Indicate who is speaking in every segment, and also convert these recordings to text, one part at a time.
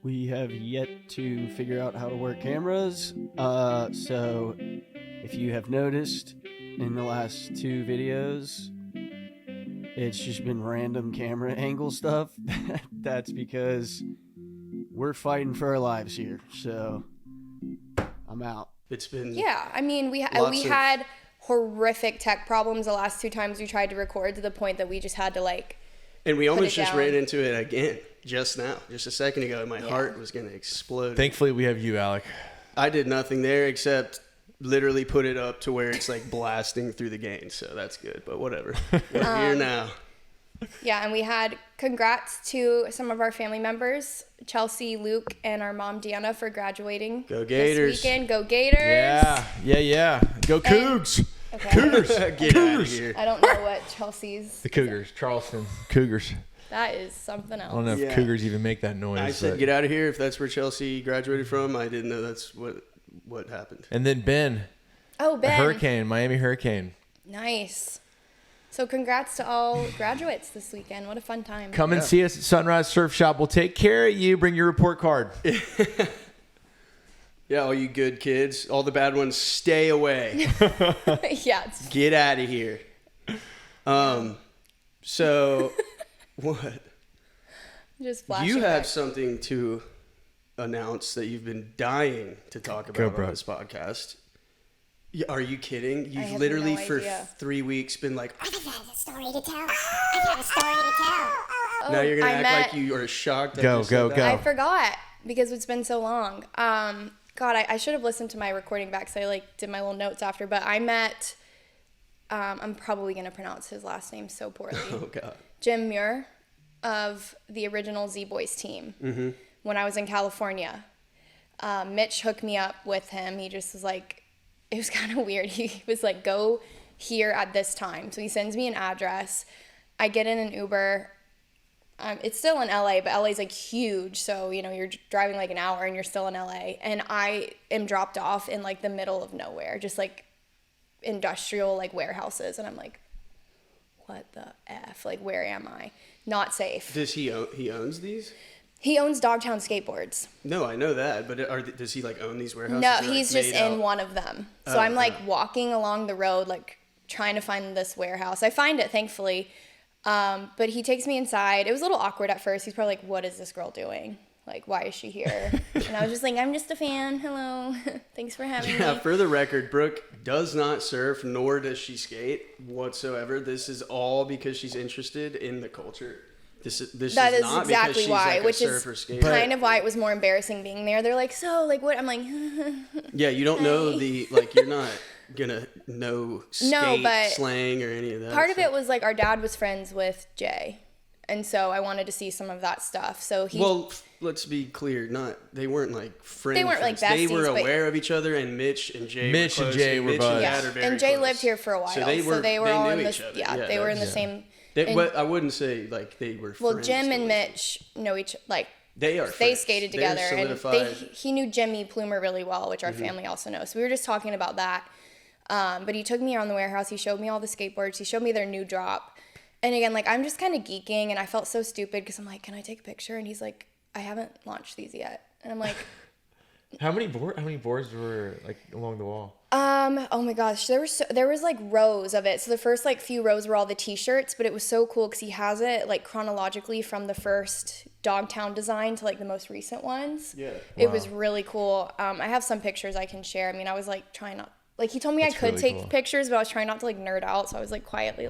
Speaker 1: We have yet to figure out how to work cameras. So if you have noticed in the last 2 videos, it's just been random camera angle stuff. That's because we're fighting for our lives here. So I'm out.
Speaker 2: It's been
Speaker 3: I mean, we had horrific tech problems the last 2 times we tried to record, to the point that we just had to
Speaker 2: and we almost just ran into it again just now, just a second ago, and my heart was going to explode.
Speaker 4: Thankfully, we have you, Alec.
Speaker 2: I did nothing there except literally put it up to where it's like blasting through the gain, so that's good, but whatever. We're here now.
Speaker 3: Yeah, and we had congrats to some of our family members, Chelsea, Luke, and our mom, Deanna, for graduating
Speaker 2: Go Gators.
Speaker 3: this weekend. Go Gators!
Speaker 4: Yeah. Go Cougs!
Speaker 3: Okay.
Speaker 4: Cougars!
Speaker 2: Get out of here.
Speaker 3: I don't know what Chelsea's...
Speaker 4: The Cougars. Charleston. Cougars.
Speaker 3: That is something else.
Speaker 4: I don't know if Cougars even make that noise.
Speaker 2: I said get out of here if that's where Chelsea graduated from. I didn't know that's what happened.
Speaker 4: And then Ben.
Speaker 3: Oh, Ben.
Speaker 4: Hurricane. Miami Hurricane.
Speaker 3: Nice. So congrats to all graduates this weekend. What a fun time.
Speaker 4: Come and see us at Sunrise Surf Shop. We'll take care of you. Bring your report card.
Speaker 2: Yeah, all you good kids. All the bad ones, stay away.
Speaker 3: Yeah.
Speaker 2: Get out of here. So, what?
Speaker 3: Just flashing
Speaker 2: You have
Speaker 3: back.
Speaker 2: something to announce that you've been dying to talk about on this podcast. Yeah, are you kidding? You've
Speaker 3: have
Speaker 2: literally
Speaker 3: no
Speaker 2: for
Speaker 3: idea.
Speaker 2: 3 weeks been like,
Speaker 5: I have a story to tell. I have a story to tell.
Speaker 2: now you're going to
Speaker 3: I
Speaker 2: act like you are shocked. that I
Speaker 4: Go,
Speaker 2: just said
Speaker 4: go,
Speaker 2: that?
Speaker 4: go.
Speaker 3: I forgot because it's been so long. God, I should have listened to my recording back, so I did my little notes after. But I met, I'm probably gonna pronounce his last name so poorly.
Speaker 2: Oh, God.
Speaker 3: Jim Muir of the original Z-Boys team when I was in California. Mitch hooked me up with him. He just was like, it was kind of weird. He was like, go here at this time. So he sends me an address. I get in an Uber. It's still in LA, but LA's huge. So, you're driving an hour and you're still in LA. And I am dropped off in the middle of nowhere, just industrial warehouses. And I'm like, what the F? Where am I? Not safe.
Speaker 2: Does he owns these?
Speaker 3: He owns Dogtown Skateboards.
Speaker 2: No, I know that, but does he own these warehouses?
Speaker 3: No,
Speaker 2: Or,
Speaker 3: he's just
Speaker 2: made
Speaker 3: in
Speaker 2: out?
Speaker 3: one of them. So I'm walking along the road, trying to find this warehouse. I find it, thankfully. But he takes me inside. It was a little awkward at first. He's probably like, what is this girl doing? Why is she here? And I was just like, I'm just a fan. Hello. Thanks for having
Speaker 2: Yeah,
Speaker 3: me.
Speaker 2: for the record, Brooke does not surf, nor does she skate whatsoever. This is all because she's interested in the culture. This
Speaker 3: That
Speaker 2: is
Speaker 3: is
Speaker 2: not
Speaker 3: exactly
Speaker 2: because she's
Speaker 3: why,
Speaker 2: a
Speaker 3: which is
Speaker 2: surfer skater.
Speaker 3: kind of why it was more embarrassing being there. They're like, so, what? I'm like,
Speaker 2: Yeah, you don't know you're not gonna know skate
Speaker 3: but
Speaker 2: slang or any of that.
Speaker 3: part of it was our dad was friends with Jay. And so I wanted to see some of that stuff. So he...
Speaker 2: Well, let's be clear. They weren't friends.
Speaker 3: They weren't
Speaker 2: friends.
Speaker 3: besties,
Speaker 2: They were
Speaker 3: but-
Speaker 2: aware of each other, and Mitch and Jay
Speaker 4: Mitch
Speaker 2: were
Speaker 4: and
Speaker 2: close.
Speaker 4: Jay were
Speaker 2: Mitch
Speaker 4: buds.
Speaker 2: and Dad are very
Speaker 3: and Jay
Speaker 2: close.
Speaker 3: lived here for a while.
Speaker 2: So they
Speaker 3: were all
Speaker 2: knew
Speaker 3: in
Speaker 2: each
Speaker 3: the...
Speaker 2: other.
Speaker 3: Yeah, they were in the same... and-
Speaker 2: But I wouldn't say they were
Speaker 3: Well,
Speaker 2: friends.
Speaker 3: Jim and
Speaker 2: though.
Speaker 3: Mitch know each
Speaker 2: They are
Speaker 3: they
Speaker 2: friends.
Speaker 3: skated
Speaker 2: They're
Speaker 3: together, and
Speaker 2: solidified.
Speaker 3: he knew Jimmy Plumer really well, which our family also knows. So we were just talking about that. But he took me around the warehouse. He showed me all the skateboards. He showed me their new drop. And again, I'm just kind of geeking, and I felt so stupid because I'm like, can I take a picture? And he's like, I haven't launched these yet. And I'm like,
Speaker 4: How many boards were along the wall?
Speaker 3: oh my gosh, there was rows of it. So the first few rows were all the t-shirts, but it was so cool because he has it chronologically from the first Dogtown design to the most recent ones.
Speaker 2: Yeah.
Speaker 3: It was really cool. I have some pictures I can share. I mean, I was trying not, he told me
Speaker 4: That's
Speaker 3: I could
Speaker 4: really
Speaker 3: take
Speaker 4: cool.
Speaker 3: pictures, but I was trying not to nerd out. So I was quietly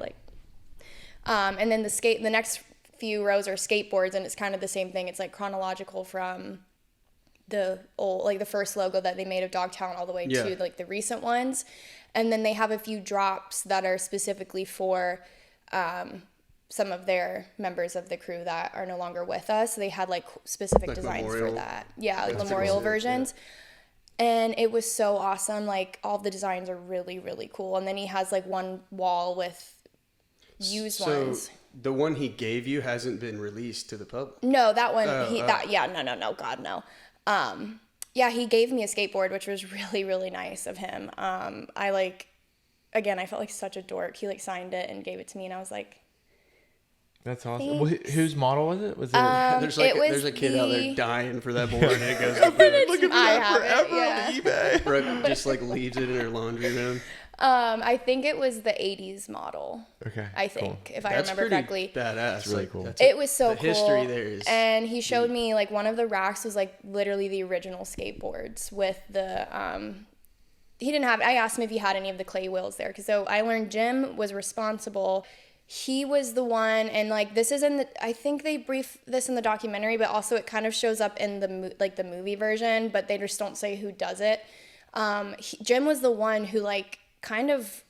Speaker 3: and then the next few rows are skateboards, and it's kind of the same thing. It's chronological from the old, the first logo that they made of Dogtown all the way to the recent ones. And then they have a few drops that are specifically for some of their members of the crew that are no longer with us. So they had specific designs
Speaker 2: memorial.
Speaker 3: for that. Yeah,
Speaker 2: That's
Speaker 3: memorial
Speaker 2: cool.
Speaker 3: versions. And it was so awesome. All the designs are really, really cool. And then he has one wall with used ones.
Speaker 2: The one he gave you hasn't been released to the public.
Speaker 3: No, that one, no, God, no. Yeah, he gave me a skateboard, which was really, really nice of him. Again, I felt like such a dork. He signed it and gave it to me, and I was like,
Speaker 4: That's awesome. Well, whose model was it? Was it?
Speaker 2: There's a kid out there dying for that board, and it goes to Brooke.
Speaker 4: Look at
Speaker 3: I
Speaker 4: that
Speaker 3: have
Speaker 4: forever
Speaker 3: it, yeah.
Speaker 4: on eBay.
Speaker 2: Brooke just like leaves it in her laundry room.
Speaker 3: I think it was the 80s model.
Speaker 4: Okay.
Speaker 3: I think, if I
Speaker 2: That's
Speaker 3: remember
Speaker 2: pretty
Speaker 3: correctly.
Speaker 2: badass.
Speaker 4: That's really cool.
Speaker 3: It was so
Speaker 2: the
Speaker 3: cool.
Speaker 2: history there is.
Speaker 3: And he showed me like one of the racks was like literally the original skateboards with the he didn't have, I asked him if he had any of the clay wheels there, because so I learned Jim was responsible. He was the one, and like this is in the, I think they brief this in the documentary, but also it kind of shows up in the movie version, but they just don't say who does it. Jim was the one who like kind of,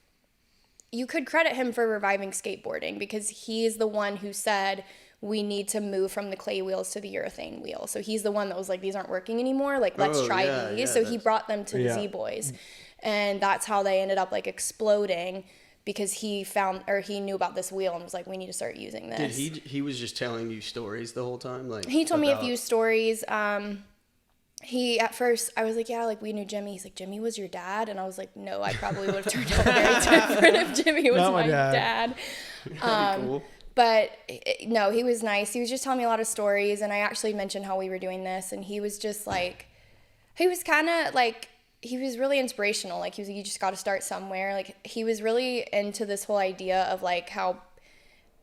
Speaker 3: you could credit him for reviving skateboarding, because he's the one who said we need to move from the clay wheels to the urethane wheel. So he's the one that was like, these aren't working anymore, like let's try these. So he brought them to the Z-Boys, and that's how they ended up like exploding, because he knew about this wheel and was like, we need to start using this.
Speaker 2: He was just telling you stories the whole time? Like
Speaker 3: he told me a few stories. He, at first, I was like, yeah, like we knew Jimmy. He's like, Jimmy was your dad? And I was like, no, I probably would have turned out very different if Jimmy was my dad.
Speaker 2: Cool.
Speaker 3: But no, he was nice. He was just telling me a lot of stories, and I actually mentioned how we were doing this, and he was just like, he was kind of like, he was really inspirational. Like he was like, you just got to start somewhere. Like he was really into this whole idea of like how,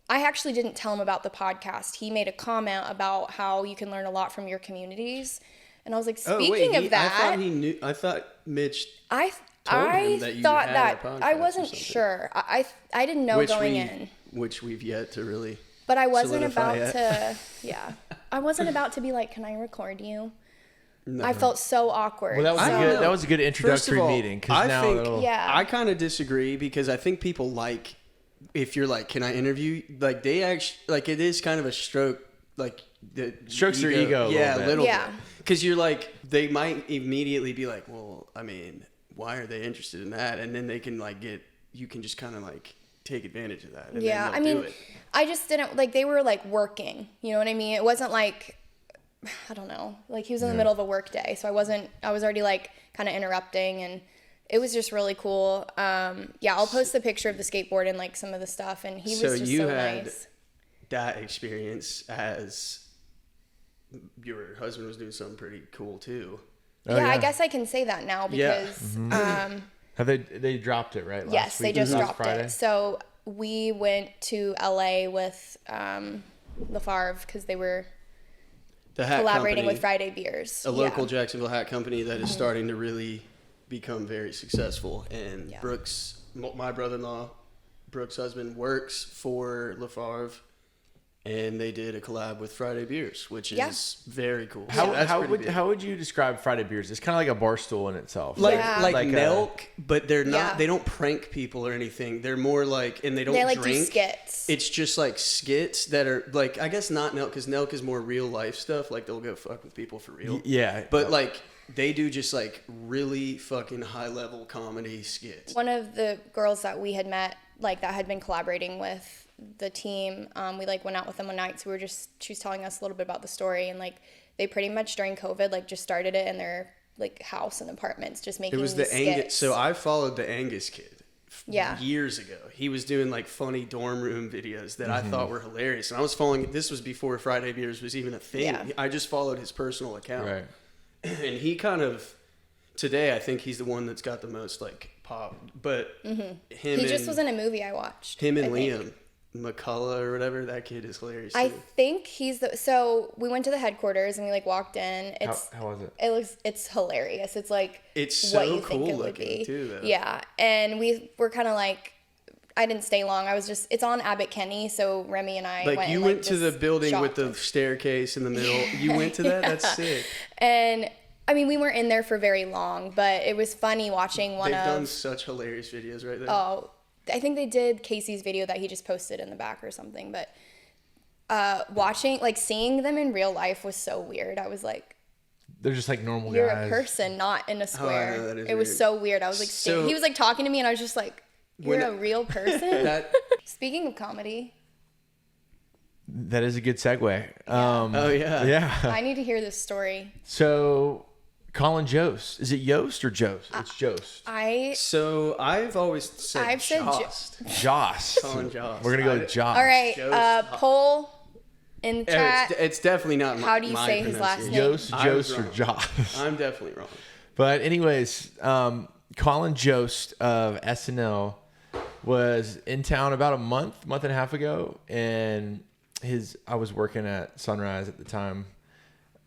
Speaker 3: I actually didn't tell him about the podcast. He made a comment about how you can learn a lot from your communities. And I was like, speaking of that,
Speaker 2: I thought Mitch.
Speaker 3: I thought that I wasn't sure. I didn't know going in.
Speaker 2: Which we've yet to really.
Speaker 3: But I wasn't about
Speaker 2: yet.
Speaker 3: to. Yeah, I wasn't about to be like, can I record you? No. I felt so awkward.
Speaker 4: Well, that was a good introductory meeting.
Speaker 2: I kind of disagree, because I think people like, if you're like, can I interview? Like they actually, like it is kind of a stroke, like the
Speaker 4: strokes their ego.
Speaker 2: Yeah, a little bit. Because you're like, they might immediately be like, well, I mean, why are they interested in that? And then they can like you can just kind of like take advantage of that. And then
Speaker 3: I mean, I just didn't, like they were like working, you know what I mean? It wasn't like, I don't know, like he was in the middle of a work day. So I was already like kind of interrupting, and it was just really cool. I'll post the picture of the skateboard and like some of the stuff, and he was just so nice.
Speaker 2: That experience as your husband was doing something pretty cool too.
Speaker 3: I guess I can say that now, because
Speaker 4: have they dropped it right?
Speaker 3: Yes, they just dropped it. So we went to LA with LaFarve, because they were collaborating with Friday Beers,
Speaker 2: a local Jacksonville hat company that is starting to really become very successful. And Brooks, my brother-in-law, Brooks' husband, works for LaFarve, and they did a collab with Friday Beers, which is very cool.
Speaker 4: How would you describe Friday Beers? It's kind of like a bar stool in itself.
Speaker 2: Like Nelk, but they're not. They don't prank people or anything. They're more like, and they don't drink.
Speaker 3: Do skits.
Speaker 2: It's just like skits that are like, I guess not Nelk, because Nelk is more real life stuff. Like they'll go fuck with people for real. But like they do just like really fucking high level comedy skits.
Speaker 3: One of the girls that we had met, like that had been collaborating with the team, we like went out with them one night, so she was telling us a little bit about the story, and like they pretty much during COVID like just started it in their like house and apartments, just making. It was the
Speaker 2: Angus. So I followed the Angus kid years ago. He was doing like funny dorm room videos that I thought were hilarious, and I was following. This was before Friday Beers was even a thing. I just followed his personal account, right? And he kind of today, I think he's the one that's got the most like pop. But he just was in
Speaker 3: a movie I watched.
Speaker 2: Him and Liam McCullough or whatever, that kid is hilarious too.
Speaker 3: I think he's so we went to the headquarters and we like walked in.
Speaker 4: How was it?
Speaker 3: It's hilarious. It's like
Speaker 2: it's
Speaker 3: what
Speaker 2: so
Speaker 3: you
Speaker 2: cool
Speaker 3: think it would
Speaker 2: looking
Speaker 3: be.
Speaker 2: Too, though.
Speaker 3: Yeah, and we were kind of like, I didn't stay long. It's on Abbott Kinney, so Remy and I
Speaker 2: like you went to the building with the staircase in the middle. You went to that? That's sick.
Speaker 3: And I mean, we weren't in there for very long, but it was funny watching
Speaker 2: They've done such hilarious videos right there.
Speaker 3: Oh, I think they did Casey's video that he just posted in the back or something, but seeing them in real life was so weird. I was like,
Speaker 4: they're just like normal
Speaker 3: you're
Speaker 4: guys.
Speaker 3: You're a person, not in a square.
Speaker 2: I know, that is
Speaker 3: it was so weird. I was like, he was like talking to me, and I was just like, you're a real person? Speaking of comedy.
Speaker 4: That is a good segue.
Speaker 2: Oh, yeah.
Speaker 4: Yeah.
Speaker 3: I need to hear this story.
Speaker 4: So Colin Jost. Is it Yost or Jost? It's Jost.
Speaker 2: So I've always said Jost.
Speaker 4: Jost.
Speaker 2: Colin Jost.
Speaker 4: We're gonna go with Jost.
Speaker 3: All right. Poll in the chat.
Speaker 2: It's definitely not.
Speaker 3: How do you say his last name?
Speaker 4: Yost, Jost, or Jost?
Speaker 2: I'm definitely wrong.
Speaker 4: But anyways, Colin Jost of SNL was in town about a month and a half ago, and I was working at Sunrise at the time,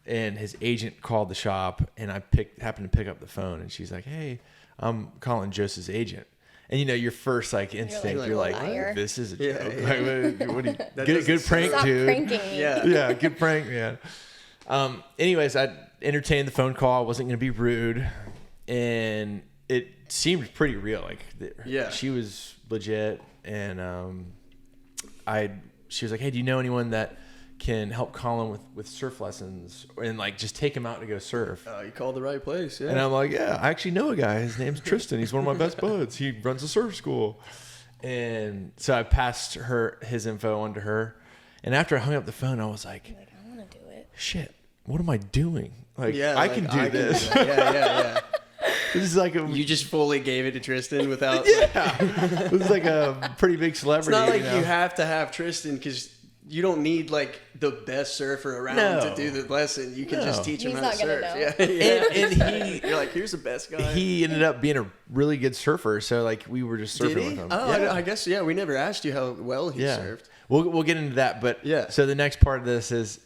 Speaker 4: and his agent called the shop, and I happened to pick up the phone, and she's like, "Hey, I'm Colin Jost's agent." And your first instinct, you're like this is a joke.
Speaker 2: Yeah.
Speaker 4: What do you, good prank,
Speaker 3: Stop
Speaker 4: dude.
Speaker 3: pranking me.
Speaker 4: Yeah, good prank, man. Anyways, I entertained the phone call. I wasn't going to be rude, and it seemed pretty real. She was legit, and she was like, "Hey, do you know anyone that can help Colin with surf lessons and just take him out to go surf?"
Speaker 2: You called the right place. Yeah.
Speaker 4: And I'm like, "Yeah, I actually know a guy. His name's Tristan. He's one of my best buds. He runs a surf school." And so I passed his info on to her. And after I hung up the phone, I was like,
Speaker 3: I want to do it.
Speaker 4: Shit, what am I doing? I can do this.
Speaker 2: Yeah.
Speaker 4: This is like
Speaker 2: you just fully gave it to Tristan without.
Speaker 4: This is like a pretty big celebrity.
Speaker 2: It's not like you have to have Tristan because you don't need the best surfer around to do the lesson. You can just teach him how to surf.
Speaker 3: Know.
Speaker 2: Yeah.
Speaker 4: And
Speaker 2: you're like, here's the best guy.
Speaker 4: He ended up being a really good surfer. So we were just surfing with him.
Speaker 2: Oh, yeah. I guess we never asked you how well he surfed.
Speaker 4: We'll get into that, but So the next part of this is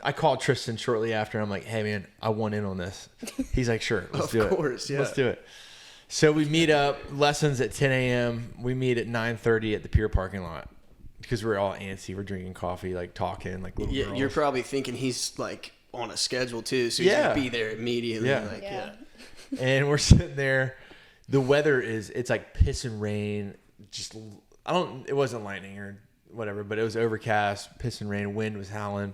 Speaker 4: I called Tristan shortly after. I'm like, "Hey man, I want in on this." He's like, "Sure, let's do it."
Speaker 2: Of course, yeah.
Speaker 4: Let's do it. So we meet up. Lessons at 10 a.m. We meet at 9:30 at the pier parking lot because we're all antsy. We're drinking coffee, talking, little girls.
Speaker 2: You're probably thinking he's on a schedule too, so he's gonna be there immediately.
Speaker 4: Yeah. And we're sitting there. The weather it's piss and rain. It wasn't lightning or whatever, but it was overcast, piss and rain, wind was howling,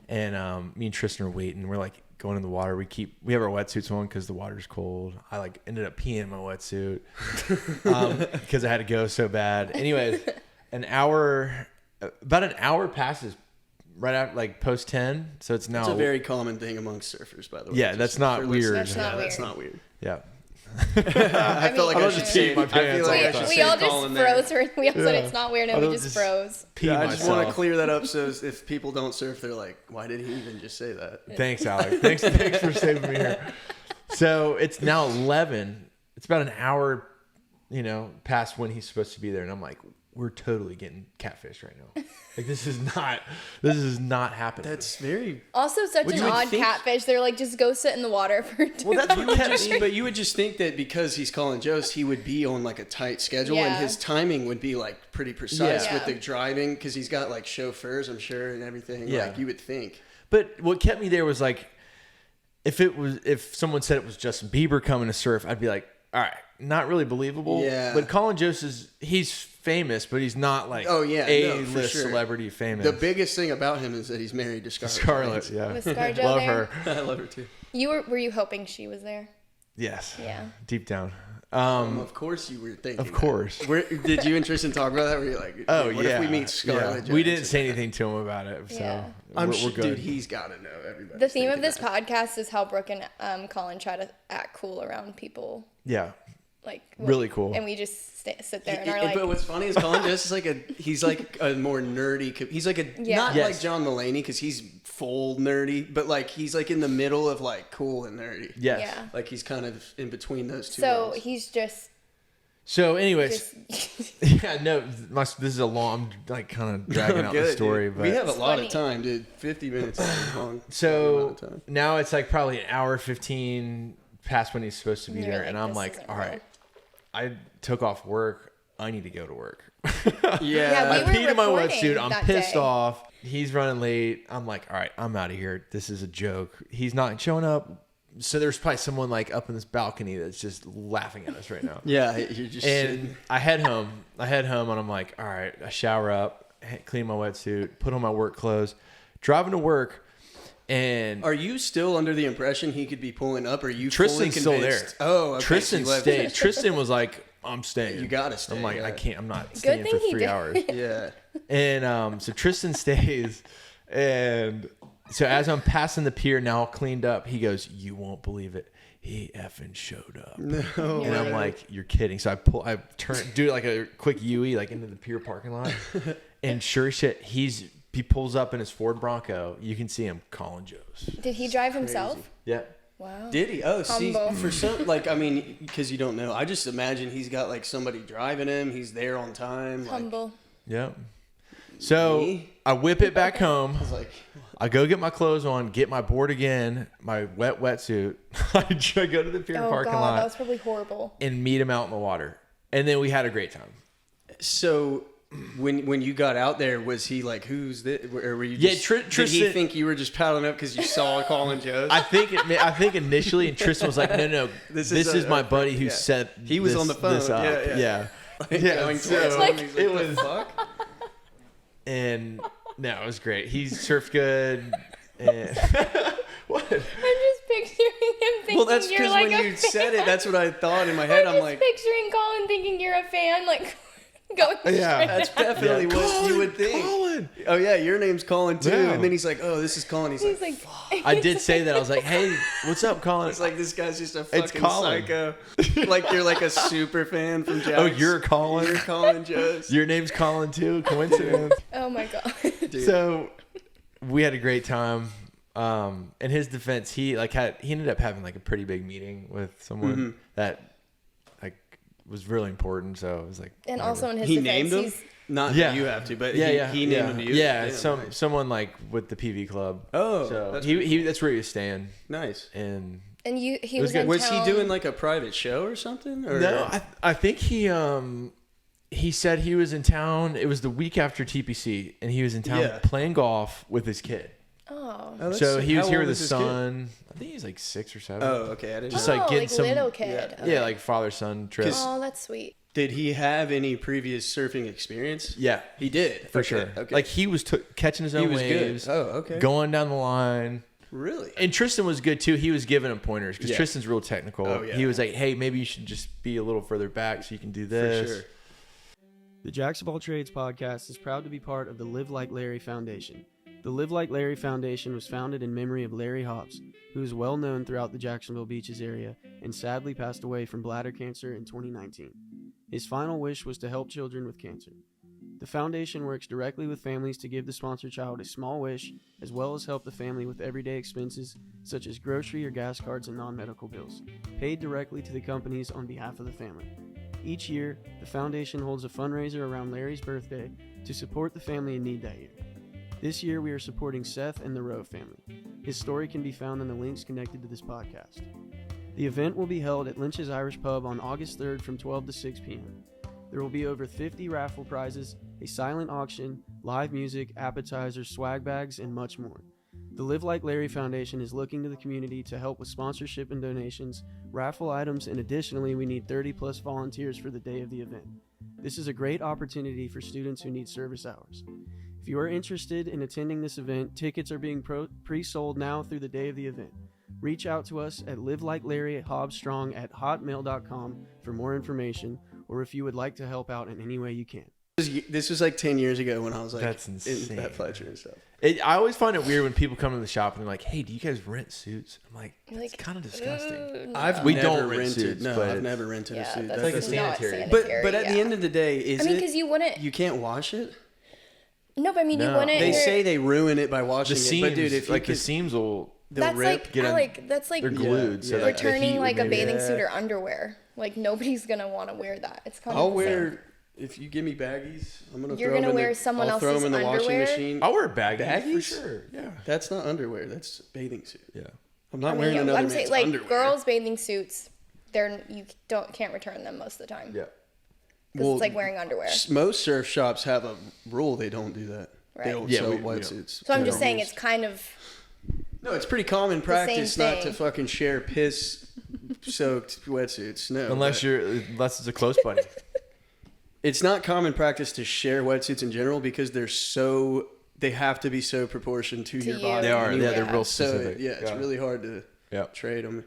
Speaker 4: and me and Tristan are waiting. We're going in the water. We have our wetsuits on because the water's cold. I ended up peeing in my wetsuit because I had to go so bad. Anyways, about an hour passes right after post 10, so it's now.
Speaker 2: It's a very common thing amongst surfers, by the way.
Speaker 4: Yeah, that's not weird.
Speaker 2: That's not weird.
Speaker 4: Yeah.
Speaker 2: I felt like I should say my pants.
Speaker 3: We all just froze. We all said it's not weird, and we just froze.
Speaker 2: I just want to clear that up so if people don't surf, they're like, "Why did he even just say that?"
Speaker 4: Thanks, Alec. Thanks for saving me here. So it's now 11. It's about an hour, past when he's supposed to be there, and I'm like, we're totally getting catfished right now. This is not happening.
Speaker 2: That's very
Speaker 3: also such an odd catfish. They're just go sit in the water for 2
Speaker 4: that's what
Speaker 2: but you would just think that because he's Colin Jost, he would be on a tight schedule and his timing would be pretty precise with the driving because he's got chauffeurs, I'm sure, and everything.
Speaker 4: Yeah.
Speaker 2: You would think.
Speaker 4: But what kept me there was if someone said it was Justin Bieber coming to surf, I'd be like, all right, not really believable.
Speaker 2: Yeah.
Speaker 4: But Colin Jost he's famous, but he's not A-list celebrity famous.
Speaker 2: The biggest thing about him is that he's married to Scarlett.
Speaker 4: Yeah.
Speaker 3: Was ScarJo
Speaker 4: Love
Speaker 3: there?
Speaker 4: her.
Speaker 2: I love her too.
Speaker 3: Were you hoping she was there?
Speaker 4: Yes.
Speaker 3: Yeah.
Speaker 4: Deep down.
Speaker 2: Of course you were thinking.
Speaker 4: Of course.
Speaker 2: Did you and Tristan talk about that? Were you like, what if we meet Scarlett?
Speaker 4: Yeah. We didn't say anything to him about it, so
Speaker 2: I'm
Speaker 4: we're
Speaker 2: sure,
Speaker 4: good.
Speaker 2: dude, he's got to know everybody.
Speaker 3: The theme of this podcast is how Brooke and Colin try to act cool around people.
Speaker 4: Yeah. Really cool.
Speaker 3: And we just sit there and are
Speaker 2: But what's funny is Colin Jost is he's a more nerdy. He's not like John Mulaney because he's full nerdy, but he's in the middle of cool and nerdy.
Speaker 4: Yes.
Speaker 3: Yeah.
Speaker 2: He's kind of in between those two.
Speaker 3: So
Speaker 2: roles.
Speaker 3: he's just.
Speaker 4: So, anyways, this is a long. I'm kind of dragging out the story,
Speaker 2: dude.
Speaker 4: but
Speaker 2: we have a lot of time, dude. 50 minutes long.
Speaker 4: So now it's probably an hour 15 past when he's supposed to be there, and I'm like, all right. I took off work. I need to go to work.
Speaker 3: We
Speaker 4: I peed in my wetsuit. I'm pissed off. He's running late. I'm like, all right, I'm out of here. This is a joke. He's not showing up. So there's probably someone up in this balcony that's just laughing at us right now.
Speaker 2: Yeah, you're just
Speaker 4: and I head home. And I'm like, all right, I shower up, clean my wetsuit, put on my work clothes, driving to work. And
Speaker 2: are you still under the impression he could be pulling up? Or are you
Speaker 4: Tristan's
Speaker 2: fully
Speaker 4: convinced?
Speaker 2: Still there? Oh, okay.
Speaker 4: Tristan stayed. Tristan was like, I'm staying.
Speaker 2: You gotta stay.
Speaker 4: I'm like, I can't. I'm not staying for 3 hours.
Speaker 2: Yeah.
Speaker 4: And so Tristan stays, and So as I'm passing the pier, now all cleaned up, he goes, "You won't believe it. He effing showed up."
Speaker 2: No.
Speaker 4: And I'm like, "You're kidding." So I do like a quick UE like into the pier parking lot. And sure as shit, he pulls up in his Ford Bronco. You can see him calling Jost.
Speaker 3: Did he drive himself?
Speaker 4: Yeah.
Speaker 3: Wow.
Speaker 2: Did he? Oh, see,
Speaker 3: Humble.
Speaker 2: for some, like, I mean, because you don't know. I just imagine he's got like somebody driving him. He's there on time. Like,
Speaker 3: Humble.
Speaker 4: Yeah. So
Speaker 2: Me?
Speaker 4: I whip it back home.
Speaker 2: I was like,
Speaker 4: I go get my clothes on, get my board again, my wetsuit. I go to the pier parking lot.
Speaker 3: That was probably horrible.
Speaker 4: And meet him out in the water. And then we had a great time.
Speaker 2: so when you got out there, was he like, "Who's this?" Or were you just?
Speaker 4: Tristan.
Speaker 2: Did he think you were just paddling up because you saw Colin Jost?
Speaker 4: I think initially, and Tristan was like, "No, this is my buddy who set."
Speaker 2: He was on the phone.
Speaker 4: This up.
Speaker 2: Yeah.
Speaker 4: Like,
Speaker 2: Going
Speaker 4: so
Speaker 2: towards him, he's like,
Speaker 4: it
Speaker 2: "What
Speaker 4: was
Speaker 2: the fuck?"
Speaker 4: And no, it was great. He surfed good. And what?
Speaker 3: I'm just picturing him thinking
Speaker 2: Well, that's
Speaker 3: you're
Speaker 2: because
Speaker 3: like
Speaker 2: when
Speaker 3: a
Speaker 2: you
Speaker 3: fan.
Speaker 2: said it, that's what I thought in my head. I'm
Speaker 3: just
Speaker 2: like,
Speaker 3: picturing Colin thinking you're a fan, like going
Speaker 4: Yeah.
Speaker 3: straight
Speaker 2: that's
Speaker 3: up.
Speaker 2: definitely what
Speaker 4: Colin,
Speaker 2: you would think.
Speaker 4: Colin.
Speaker 2: Oh yeah, your name's Colin too.
Speaker 4: Yeah.
Speaker 2: And then he's like, "Oh, this is Colin." He's
Speaker 3: He's
Speaker 2: like,
Speaker 3: like,
Speaker 2: "Fuck."
Speaker 4: I did say that. I was like, "Hey, what's up, Colin?"
Speaker 2: It's like this guy's just a
Speaker 4: It's
Speaker 2: fucking
Speaker 4: Colin.
Speaker 2: psycho. Like you're like a super fan from Jax.
Speaker 4: "Oh, you're Colin.
Speaker 2: You're Colin Jost.
Speaker 4: Your name's Colin too. Coincidence."
Speaker 3: oh my god.
Speaker 2: Dude.
Speaker 4: So we had a great time. In his defense, he ended up having like a pretty big meeting with someone that like was really important. So it was like,
Speaker 3: And
Speaker 4: whatever.
Speaker 3: also in his
Speaker 2: He
Speaker 3: defense,
Speaker 2: named him.
Speaker 3: he's
Speaker 2: Not
Speaker 4: Yeah.
Speaker 2: that you have to, but
Speaker 4: yeah,
Speaker 2: he named him to you.
Speaker 4: Yeah,
Speaker 2: Damn,
Speaker 4: someone like with the PV club.
Speaker 2: Oh,
Speaker 4: so
Speaker 2: that's
Speaker 4: he that's where he was staying,
Speaker 2: nice.
Speaker 4: and
Speaker 3: and he
Speaker 4: was
Speaker 3: was
Speaker 4: good.
Speaker 3: in
Speaker 2: Was
Speaker 3: town.
Speaker 2: he doing like a private show or something? Or?
Speaker 4: no, I think he said he was in town. It was the week after TPC, and he was in town
Speaker 2: Yeah.
Speaker 4: playing golf with his kid.
Speaker 3: Oh.
Speaker 2: Oh, that's
Speaker 4: So
Speaker 2: sick.
Speaker 4: he was
Speaker 2: How
Speaker 4: here
Speaker 2: old
Speaker 4: with his
Speaker 2: is kid?
Speaker 4: son. I think he's like 6 or 7.
Speaker 2: Oh, okay. I didn't
Speaker 4: Just
Speaker 2: know.
Speaker 4: like getting some
Speaker 3: little kid.
Speaker 2: yeah.
Speaker 3: Okay.
Speaker 4: yeah, like father son trip.
Speaker 2: 'Cause-
Speaker 3: Oh, that's sweet.
Speaker 2: Did he have any previous surfing experience?
Speaker 4: Yeah,
Speaker 2: He did.
Speaker 4: for
Speaker 2: Okay,
Speaker 4: sure.
Speaker 2: Okay.
Speaker 4: Like he was catching his
Speaker 2: he
Speaker 4: own
Speaker 2: was
Speaker 4: waves,
Speaker 2: good. Oh, okay.
Speaker 4: going down the line.
Speaker 2: Really?
Speaker 4: And Tristan was good too. He was giving him pointers because
Speaker 2: Yeah.
Speaker 4: Tristan's real technical.
Speaker 2: Oh, yeah.
Speaker 4: He was like, "Hey, maybe you should just be a little further back so you can do this."
Speaker 2: For sure.
Speaker 1: The Jacks of All Trades podcast is proud to be part of the Live Like Larry Foundation. The Live Like Larry Foundation was founded in memory of Larry Hobbs, who is well known throughout the Jacksonville Beaches area and sadly passed away from bladder cancer in 2019. His final wish was to help children with cancer. The foundation works directly with families to give the sponsored child a small wish, as well as help the family with everyday expenses such as grocery or gas cards and non-medical bills, paid directly to the companies on behalf of the family. Each year, the foundation holds a fundraiser around Larry's birthday to support the family in need that year. This year, we are supporting Seth and the Rowe family. His story can be found in the links connected to this podcast. The event will be held at Lynch's Irish Pub on August 3rd from 12 to 6 p.m. There will be over 50 raffle prizes, a silent auction, live music, appetizers, swag bags, and much more. The Live Like Larry Foundation is looking to the community to help with sponsorship and donations, raffle items, and additionally, we need 30 plus volunteers for the day of the event. This is a great opportunity for students who need service hours. If you are interested in attending this event, tickets are being pre-sold now through the day of the event. Reach out to us at livelikelarryhobbstrong@hotmail.com for more information, or if you would like to help out in any way you can.
Speaker 2: This was like 10 years ago when I was like
Speaker 4: That's
Speaker 2: in
Speaker 4: insane.
Speaker 2: that Fletcher and stuff.
Speaker 4: I always find it weird when people come to the shop and they're like, "Hey, do you guys rent suits?" I'm like,
Speaker 3: You're
Speaker 4: "It's
Speaker 3: like,
Speaker 4: kind of disgusting."
Speaker 3: "Ooh, no."
Speaker 2: I've
Speaker 4: We
Speaker 2: never
Speaker 4: don't rent
Speaker 2: rented.
Speaker 4: suits,
Speaker 2: No,
Speaker 4: but
Speaker 2: I've
Speaker 4: it's-
Speaker 2: never rented
Speaker 3: Yeah,
Speaker 2: a suit.
Speaker 3: that's
Speaker 4: like a
Speaker 3: not
Speaker 4: sanitary.
Speaker 3: sanitary.
Speaker 2: But at the
Speaker 3: yeah.
Speaker 2: end of the day, is
Speaker 3: I mean,
Speaker 2: it?
Speaker 3: because you wouldn't.
Speaker 2: You can't wash it.
Speaker 3: No, but I mean, you
Speaker 4: No.
Speaker 3: wouldn't.
Speaker 2: They
Speaker 3: you're-
Speaker 2: say they ruin it by
Speaker 4: The
Speaker 2: washing
Speaker 4: seams,
Speaker 2: it, but dude, if you
Speaker 4: like the
Speaker 2: could,
Speaker 4: seams will,
Speaker 2: they'll
Speaker 3: that's
Speaker 2: rip.
Speaker 3: like
Speaker 4: get 'em-
Speaker 3: Alec. That's like
Speaker 4: they're glued. So
Speaker 2: yeah.
Speaker 4: like the heat
Speaker 3: returning
Speaker 4: would
Speaker 3: like a
Speaker 4: maybe-
Speaker 3: bathing suit or underwear. Like nobody's gonna want to wear that. It's kind of
Speaker 2: I'll
Speaker 3: the same.
Speaker 2: wear. If you give me baggies, I'm gonna.
Speaker 3: You're
Speaker 2: throw 'em
Speaker 3: gonna
Speaker 2: in
Speaker 3: wear
Speaker 2: the,
Speaker 3: someone
Speaker 2: I'll throw 'em
Speaker 3: else's
Speaker 2: in the washing
Speaker 3: underwear?
Speaker 2: machine.
Speaker 4: I'll wear a baggie for
Speaker 2: Baggies?
Speaker 4: sure. Yeah.
Speaker 2: That's not underwear. That's bathing suit.
Speaker 4: Yeah.
Speaker 2: I'm not
Speaker 3: I mean,
Speaker 2: wearing
Speaker 3: yeah,
Speaker 2: another
Speaker 3: I'm
Speaker 2: man's
Speaker 3: saying like
Speaker 2: underwear.
Speaker 3: girls' bathing suits. You can't return them most of the time.
Speaker 4: Yeah.
Speaker 3: Because it's like wearing underwear.
Speaker 2: Most surf shops have a rule they don't do that. They
Speaker 3: Right.
Speaker 2: don't
Speaker 4: Yeah,
Speaker 2: sell
Speaker 4: we don't.
Speaker 2: wetsuits.
Speaker 3: So I'm
Speaker 2: They
Speaker 3: just
Speaker 2: don't
Speaker 3: saying
Speaker 2: use-
Speaker 3: it's kind of
Speaker 2: No, it's pretty common practice
Speaker 3: same
Speaker 2: not to
Speaker 3: thing.
Speaker 2: fucking share piss-soaked wetsuits. No,
Speaker 4: Unless it's a close buddy.
Speaker 2: it's not common practice to share wetsuits in general because they have to be so proportioned to your
Speaker 3: you.
Speaker 2: body.
Speaker 4: They are.
Speaker 2: anyway.
Speaker 4: Yeah, they're real
Speaker 2: So
Speaker 4: specific.
Speaker 2: yeah, it's really hard to
Speaker 4: Yeah.
Speaker 2: trade them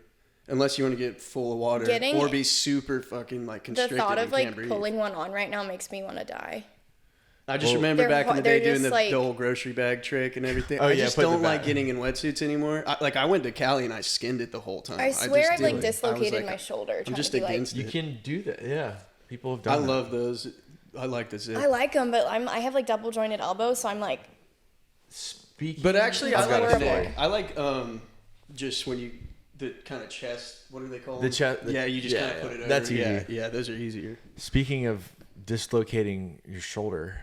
Speaker 2: unless you want to get full of water
Speaker 3: Getting-
Speaker 2: or be super fucking like
Speaker 3: the
Speaker 2: constricted
Speaker 3: thought
Speaker 2: and
Speaker 3: of like
Speaker 2: can't breathe.
Speaker 3: pulling one on right now makes me want to die.
Speaker 2: I just remember back in the day doing the
Speaker 3: like,
Speaker 2: whole grocery bag trick and everything.
Speaker 4: Oh,
Speaker 2: I
Speaker 4: yeah,
Speaker 2: just
Speaker 4: put the
Speaker 2: don't like
Speaker 4: bag.
Speaker 2: getting in wetsuits anymore. I went to Cali and I skinned it the whole time.
Speaker 3: I swear
Speaker 2: just
Speaker 3: I've like
Speaker 2: did.
Speaker 3: dislocated my shoulder.
Speaker 2: I'm just
Speaker 3: to be
Speaker 2: against
Speaker 4: You
Speaker 2: it.
Speaker 4: can do that. Yeah. People have
Speaker 2: I
Speaker 4: done that.
Speaker 2: love those. I like the zip.
Speaker 3: I like them, but I have like double jointed elbows, so I'm like.
Speaker 4: Speaking
Speaker 2: But actually, I
Speaker 3: That's
Speaker 2: like the
Speaker 3: horrible.
Speaker 2: neck. I like just when you the kind of chest. What do they call them?
Speaker 4: The chest.
Speaker 2: Yeah, you just kind of put it over.
Speaker 4: That's easy.
Speaker 2: Yeah, those are easier.
Speaker 4: Speaking of dislocating your shoulder,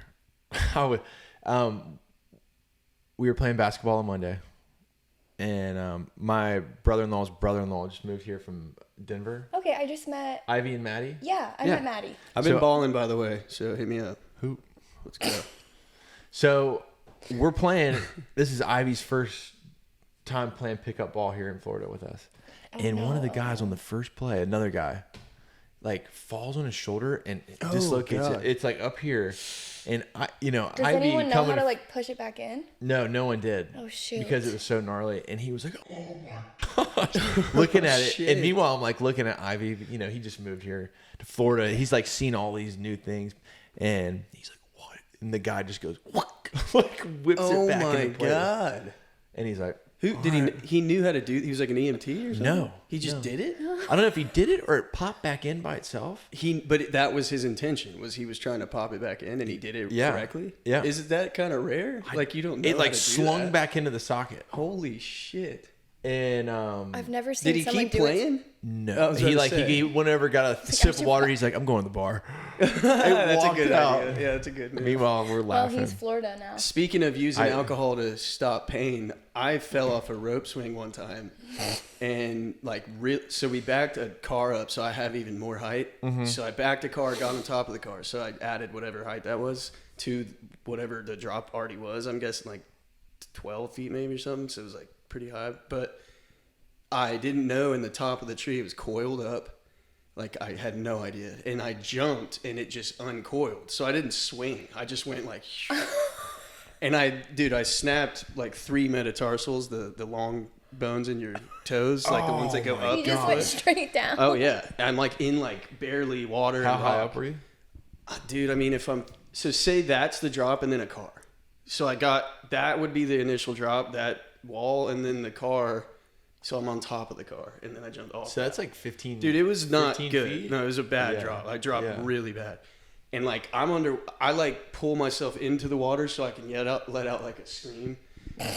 Speaker 4: we were playing basketball on Monday, and my brother-in-law's brother-in-law just moved here from Denver.
Speaker 3: Okay, I just met.
Speaker 4: Ivy and Maddie.
Speaker 3: Yeah, I met Maddie.
Speaker 2: I've been
Speaker 4: So-
Speaker 2: balling, by the way. So hit me up.
Speaker 4: Who?
Speaker 2: Let's go.
Speaker 4: So we're playing. This is Ivy's first time playing pickup ball here in Florida with us, and one of the guys on the first play, another guy, like falls on his shoulder and dislocates
Speaker 2: God.
Speaker 4: it. It's like up here, and
Speaker 3: Does
Speaker 4: Ivy
Speaker 3: anyone know
Speaker 4: coming.
Speaker 3: how to like push it back in?
Speaker 4: No one did.
Speaker 3: Oh, shoot.
Speaker 4: Because it was so gnarly, and he was like, "Oh my gosh," looking at it.
Speaker 2: shit.
Speaker 4: And meanwhile, I'm like looking at Ivy. He just moved here to Florida. He's like seen all these new things, and he's like, "What?" And the guy just goes, "What?" like whips
Speaker 2: Oh
Speaker 4: it back
Speaker 2: my
Speaker 4: into place.
Speaker 2: God.
Speaker 4: And he's like,
Speaker 2: Who did he knew how to do? He was like an EMT or something.
Speaker 4: No,
Speaker 2: he just
Speaker 4: no.
Speaker 2: did it.
Speaker 4: I don't know if he did it or it popped back in by itself.
Speaker 2: But that was his intention. Was he was trying to pop it back in and he did it
Speaker 4: Yeah.
Speaker 2: correctly?
Speaker 4: Yeah.
Speaker 2: Is that kind of rare? Like you don't know.
Speaker 4: It
Speaker 2: how
Speaker 4: like
Speaker 2: to do
Speaker 4: slung
Speaker 2: that?
Speaker 4: back into the socket.
Speaker 2: Holy shit!
Speaker 4: And
Speaker 3: I've never seen
Speaker 2: Did he
Speaker 3: someone
Speaker 2: keep
Speaker 3: do
Speaker 2: playing?
Speaker 3: it.
Speaker 4: no,
Speaker 2: I was about
Speaker 4: he
Speaker 2: to
Speaker 4: like
Speaker 2: say.
Speaker 4: he whenever got a sip of
Speaker 3: should
Speaker 4: water,
Speaker 3: probably-
Speaker 4: he's like, "I'm going to the bar."
Speaker 2: That's a
Speaker 4: walked
Speaker 2: good
Speaker 4: out.
Speaker 2: idea. Yeah, that's a good. Move.
Speaker 4: Meanwhile, we're
Speaker 3: Well,
Speaker 4: laughing.
Speaker 3: he's Florida now.
Speaker 2: Speaking of using
Speaker 4: I-
Speaker 2: alcohol to stop pain, I fell off a rope swing one time, and so we backed a car up, so I have even more height.
Speaker 4: Mm-hmm.
Speaker 2: So I backed a car, got on top of the car, so I added whatever height that was to whatever the drop already was. I'm guessing like 12 feet maybe or something. So it was like pretty high, but I didn't know in the top of the tree it was coiled up. Like I had no idea, and I jumped and it just uncoiled. So I didn't swing. I just went like, and I snapped like 3 metatarsals, the long bones in your toes, like the ones that go up.
Speaker 3: You just went straight down.
Speaker 2: Oh yeah, I'm like in like barely water.
Speaker 4: How
Speaker 2: and
Speaker 4: high
Speaker 2: rock.
Speaker 4: up were you?
Speaker 2: Dude? I mean, so say that's the drop and then a car. So I got that would be the initial drop, that wall, and then the car. So I'm on top of the car, and then I jumped off.
Speaker 4: So that's like 15.
Speaker 2: Dude, it was not
Speaker 4: 15
Speaker 2: good.
Speaker 4: feet?
Speaker 2: No, it was a bad
Speaker 4: Yeah.
Speaker 2: drop. I dropped
Speaker 4: Yeah.
Speaker 2: really bad. And like I like pull myself into the water so I can let out like a scream.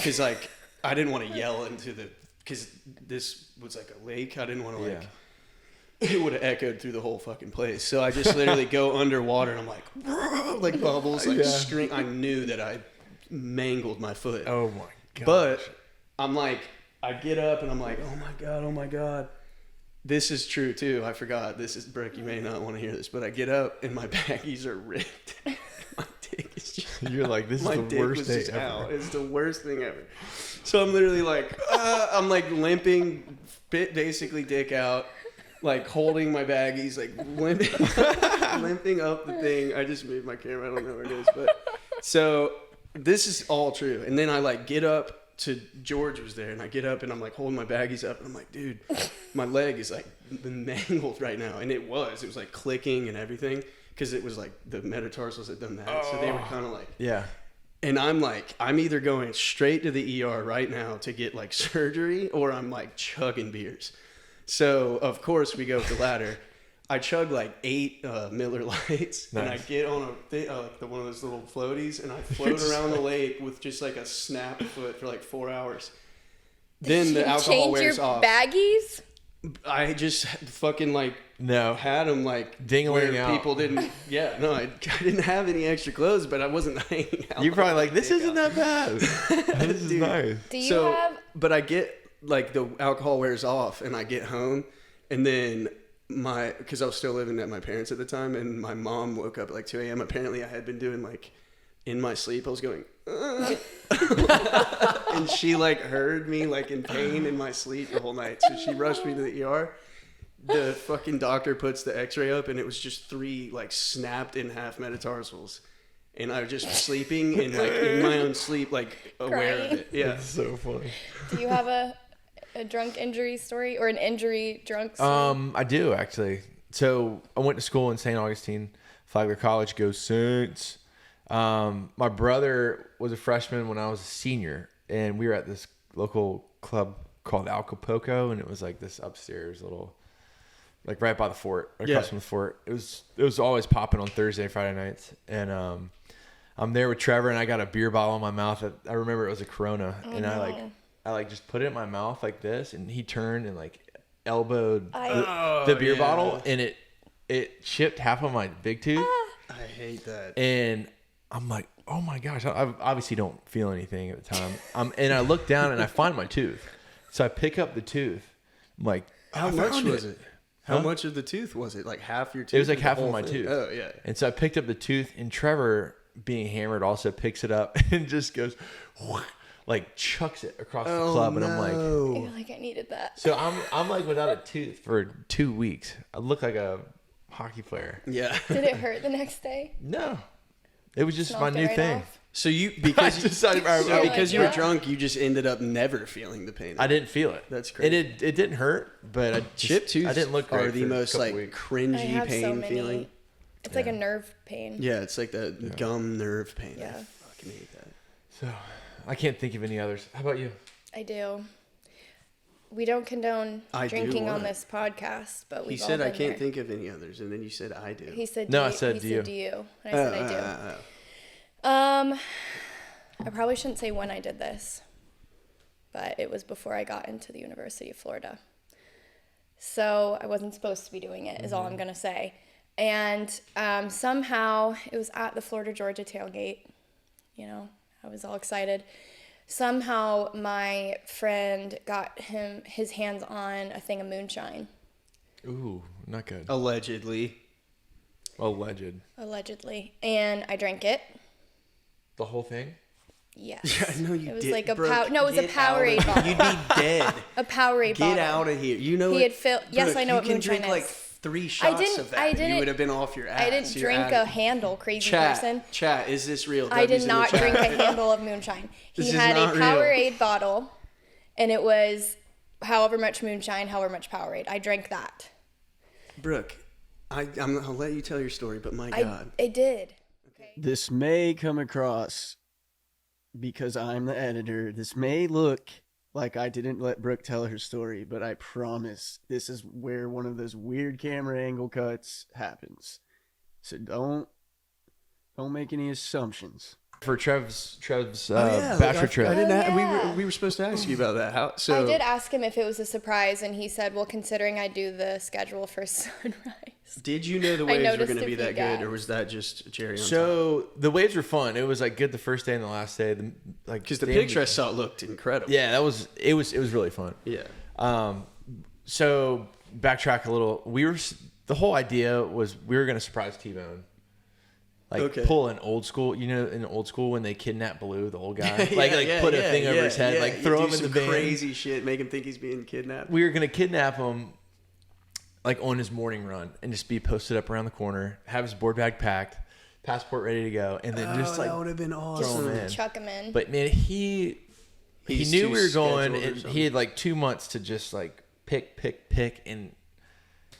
Speaker 2: Cause like I didn't want to yell cause this was like a lake. I didn't want to like, it would have echoed through the whole fucking place. So I just literally go underwater and I'm like bubbles, like scream. I knew that I mangled my foot.
Speaker 4: Oh my god.
Speaker 2: But I'm like, I get up and I'm like, oh my God. This is true too. I forgot. This is Brooke. You may not want to hear this, but I get up and my baggies are ripped. My dick is just,
Speaker 4: you're like, this is
Speaker 2: my
Speaker 4: the
Speaker 2: dick
Speaker 4: worst
Speaker 2: was
Speaker 4: day
Speaker 2: just
Speaker 4: ever.
Speaker 2: out. It's the worst thing ever. So I'm literally like, I'm like limping, basically dick out, like holding my baggies, like limping up the thing. I just moved my camera. I don't know where it is, but so this is all true. And then I like get up to George was there, and I get up and I'm like holding my baggies up, and I'm like, dude, my leg is like mangled right now, and it was like clicking and everything because it was like the metatarsals had done that, so they were kind of like,
Speaker 4: Yeah.
Speaker 2: and I'm like, I'm either going straight to the ER right now to get like surgery, or I'm like chugging beers. So of course we go with the latter. I chug like 8 Miller Lights, and I
Speaker 4: Nice.
Speaker 2: get on one of those little floaties, and I float around the lake with just like a snap foot for like 4 hours. Then the alcohol
Speaker 3: Change
Speaker 2: wears
Speaker 3: your
Speaker 2: off.
Speaker 3: baggies?
Speaker 2: I just fucking like
Speaker 4: No.
Speaker 2: had them like
Speaker 4: Dingling
Speaker 2: where
Speaker 4: out.
Speaker 2: people didn't. Yeah, no, I didn't have any extra clothes, but I wasn't hanging out.
Speaker 4: You're probably like, this
Speaker 2: Dick
Speaker 4: isn't
Speaker 2: out.
Speaker 4: that bad. This is
Speaker 2: Dude.
Speaker 4: nice.
Speaker 3: Do you have
Speaker 2: But I get like the alcohol wears off, and I get home, and then because I was still living at my parents at the time, and my mom woke up at like 2 a.m. Apparently I had been doing like in my sleep, I was going, and she like heard me like in pain in my sleep the whole night. So she rushed me to the ER. The fucking doctor puts the x-ray up, and it was just 3 like snapped in half metatarsals. And I was just sleeping and like in my own sleep, like aware of
Speaker 3: Crying.
Speaker 2: it. Yeah.
Speaker 4: It's so funny.
Speaker 3: do you have a drunk injury story or an injury drunk story?
Speaker 4: I do actually. So I went to school in St. Augustine, Flagler College. Go Saints. My brother was a freshman when I was a senior, and we were at this local club called Acapulco, and it was like this upstairs little, like right by the fort, across from the fort. It was always popping on Thursday, Friday nights, and I'm there with Trevor, and I got a beer bottle in my mouth. I remember it was a Corona, and I just put it in my mouth like this, and he turned and like elbowed the beer bottle, and it chipped half of my big tooth.
Speaker 2: I hate that.
Speaker 4: And I'm like, oh my gosh, I obviously don't feel anything at the time. And I look down and I find my tooth. So I pick up the tooth. I'm like,
Speaker 2: how much was it? How much of the tooth was it? Like half your tooth?
Speaker 4: It was like half of my tooth.
Speaker 2: Oh, yeah.
Speaker 4: And so I picked up the tooth, and Trevor, being hammered, also picks it up and just goes, like chucks it across the club. And I'm like,
Speaker 3: I feel like I needed that.
Speaker 4: So I'm like without a tooth for 2 weeks. I look like a hockey player.
Speaker 2: Yeah.
Speaker 3: Did it hurt the next day?
Speaker 4: No. It was just
Speaker 3: Knocked
Speaker 4: my
Speaker 3: it
Speaker 4: new
Speaker 3: right
Speaker 4: thing.
Speaker 3: off?
Speaker 2: So because you were
Speaker 3: yeah.
Speaker 2: drunk, you just ended up never feeling the pain.
Speaker 4: I didn't feel it.
Speaker 2: That's crazy.
Speaker 4: It didn't hurt, but
Speaker 2: Chipped tooth
Speaker 4: I didn't look great
Speaker 2: are the
Speaker 4: for
Speaker 2: most
Speaker 4: a couple
Speaker 2: like
Speaker 4: weeks.
Speaker 3: I
Speaker 2: cringy
Speaker 3: have
Speaker 2: pain
Speaker 3: so many.
Speaker 2: feeling.
Speaker 3: It's like a nerve pain.
Speaker 2: Yeah, it's like the gum nerve pain.
Speaker 3: Yeah.
Speaker 2: I fucking hate that.
Speaker 4: So I can't think of any others. How about you?
Speaker 3: I do. We don't condone
Speaker 2: I do
Speaker 3: drinking on
Speaker 2: what?
Speaker 3: this podcast, but
Speaker 2: He
Speaker 3: we've
Speaker 2: said
Speaker 3: all
Speaker 2: I
Speaker 3: been
Speaker 2: can't
Speaker 3: there.
Speaker 2: think of any others, and then you said I do.
Speaker 3: He said,
Speaker 4: No, I
Speaker 3: do
Speaker 4: said
Speaker 3: you?
Speaker 4: do
Speaker 3: He
Speaker 4: you.
Speaker 3: said, do you? And I said, I do. I probably shouldn't say when I did this, but it was before I got into the University of Florida. So I wasn't supposed to be doing it, is all I'm going to say. And somehow it was at the Florida-Georgia tailgate. You know, I was all excited. Somehow my friend got his hands on a thing of moonshine.
Speaker 4: Ooh, not good.
Speaker 2: Allegedly.
Speaker 3: Allegedly. And I drank it.
Speaker 4: The whole thing?
Speaker 3: Yes.
Speaker 2: Yeah, no, you
Speaker 3: It was
Speaker 2: did,
Speaker 3: like a
Speaker 2: Brooke,
Speaker 3: it was a
Speaker 2: get
Speaker 3: Powerade
Speaker 2: out of
Speaker 3: bottle.
Speaker 2: here. You'd be dead.
Speaker 3: A Powerade bottle.
Speaker 2: Get out of here. You know
Speaker 3: He
Speaker 2: what?
Speaker 3: had filled. Yes,
Speaker 2: Brooke,
Speaker 3: I know what
Speaker 2: you can
Speaker 3: moonshine
Speaker 2: drink
Speaker 3: is.
Speaker 2: like 3 shots of that.
Speaker 3: I
Speaker 2: and
Speaker 3: didn't.
Speaker 2: You would have been off your ass.
Speaker 3: I didn't
Speaker 2: You're
Speaker 3: drink
Speaker 2: out
Speaker 3: a
Speaker 2: of-
Speaker 3: handle, crazy person.
Speaker 2: Chat, is this real?
Speaker 3: I
Speaker 2: W's
Speaker 3: did
Speaker 2: in the
Speaker 3: not
Speaker 2: chat.
Speaker 3: drink a handle of moonshine.
Speaker 2: This
Speaker 3: He
Speaker 2: is
Speaker 3: had a
Speaker 2: not real.
Speaker 3: Powerade bottle, and it was however much moonshine, however much Powerade. I drank that.
Speaker 2: Brooke, I'll let you tell your story, but my God.
Speaker 3: I did. Okay.
Speaker 1: This may come across, because I'm the editor, this may look like I didn't let Brooke tell her story, but I promise this is where one of those weird camera angle cuts happens. So don't make any assumptions.
Speaker 4: For Trev's
Speaker 2: Yeah,
Speaker 4: bachelor
Speaker 2: I
Speaker 4: trip.
Speaker 3: yeah.
Speaker 2: we were supposed to ask you about that. How? So
Speaker 3: I did ask him if it was a surprise, and he said, well, considering I do the schedule for Sunrise.
Speaker 2: Did you know the waves were
Speaker 3: noticed
Speaker 2: going to
Speaker 3: a
Speaker 2: be
Speaker 3: few
Speaker 2: that
Speaker 3: guys.
Speaker 2: good, or was that just a cherry on top?
Speaker 4: So the waves were fun. It was like good the first day and the last day.
Speaker 2: Because the picture I saw looked incredible.
Speaker 4: Yeah, it was really fun.
Speaker 2: Yeah.
Speaker 4: So backtrack a little. The whole idea was we were gonna surprise T-Bone. Like pull an old school, in old school when they kidnap Blue, the old guy, put a thing over his head, like throw him in the van.
Speaker 2: Crazy shit, make him think he's being kidnapped.
Speaker 4: We were gonna kidnap him, like on his morning run, and just be posted up around the corner, have his board bag packed, passport ready to go, and then just like
Speaker 2: that would have been
Speaker 4: throw
Speaker 2: awesome.
Speaker 4: him in.
Speaker 3: Chuck him in.
Speaker 4: But man, he
Speaker 2: He's
Speaker 4: knew
Speaker 2: too
Speaker 4: we were going,
Speaker 2: scheduled or
Speaker 4: and
Speaker 2: something.
Speaker 4: he had like 2 months to just like pick, and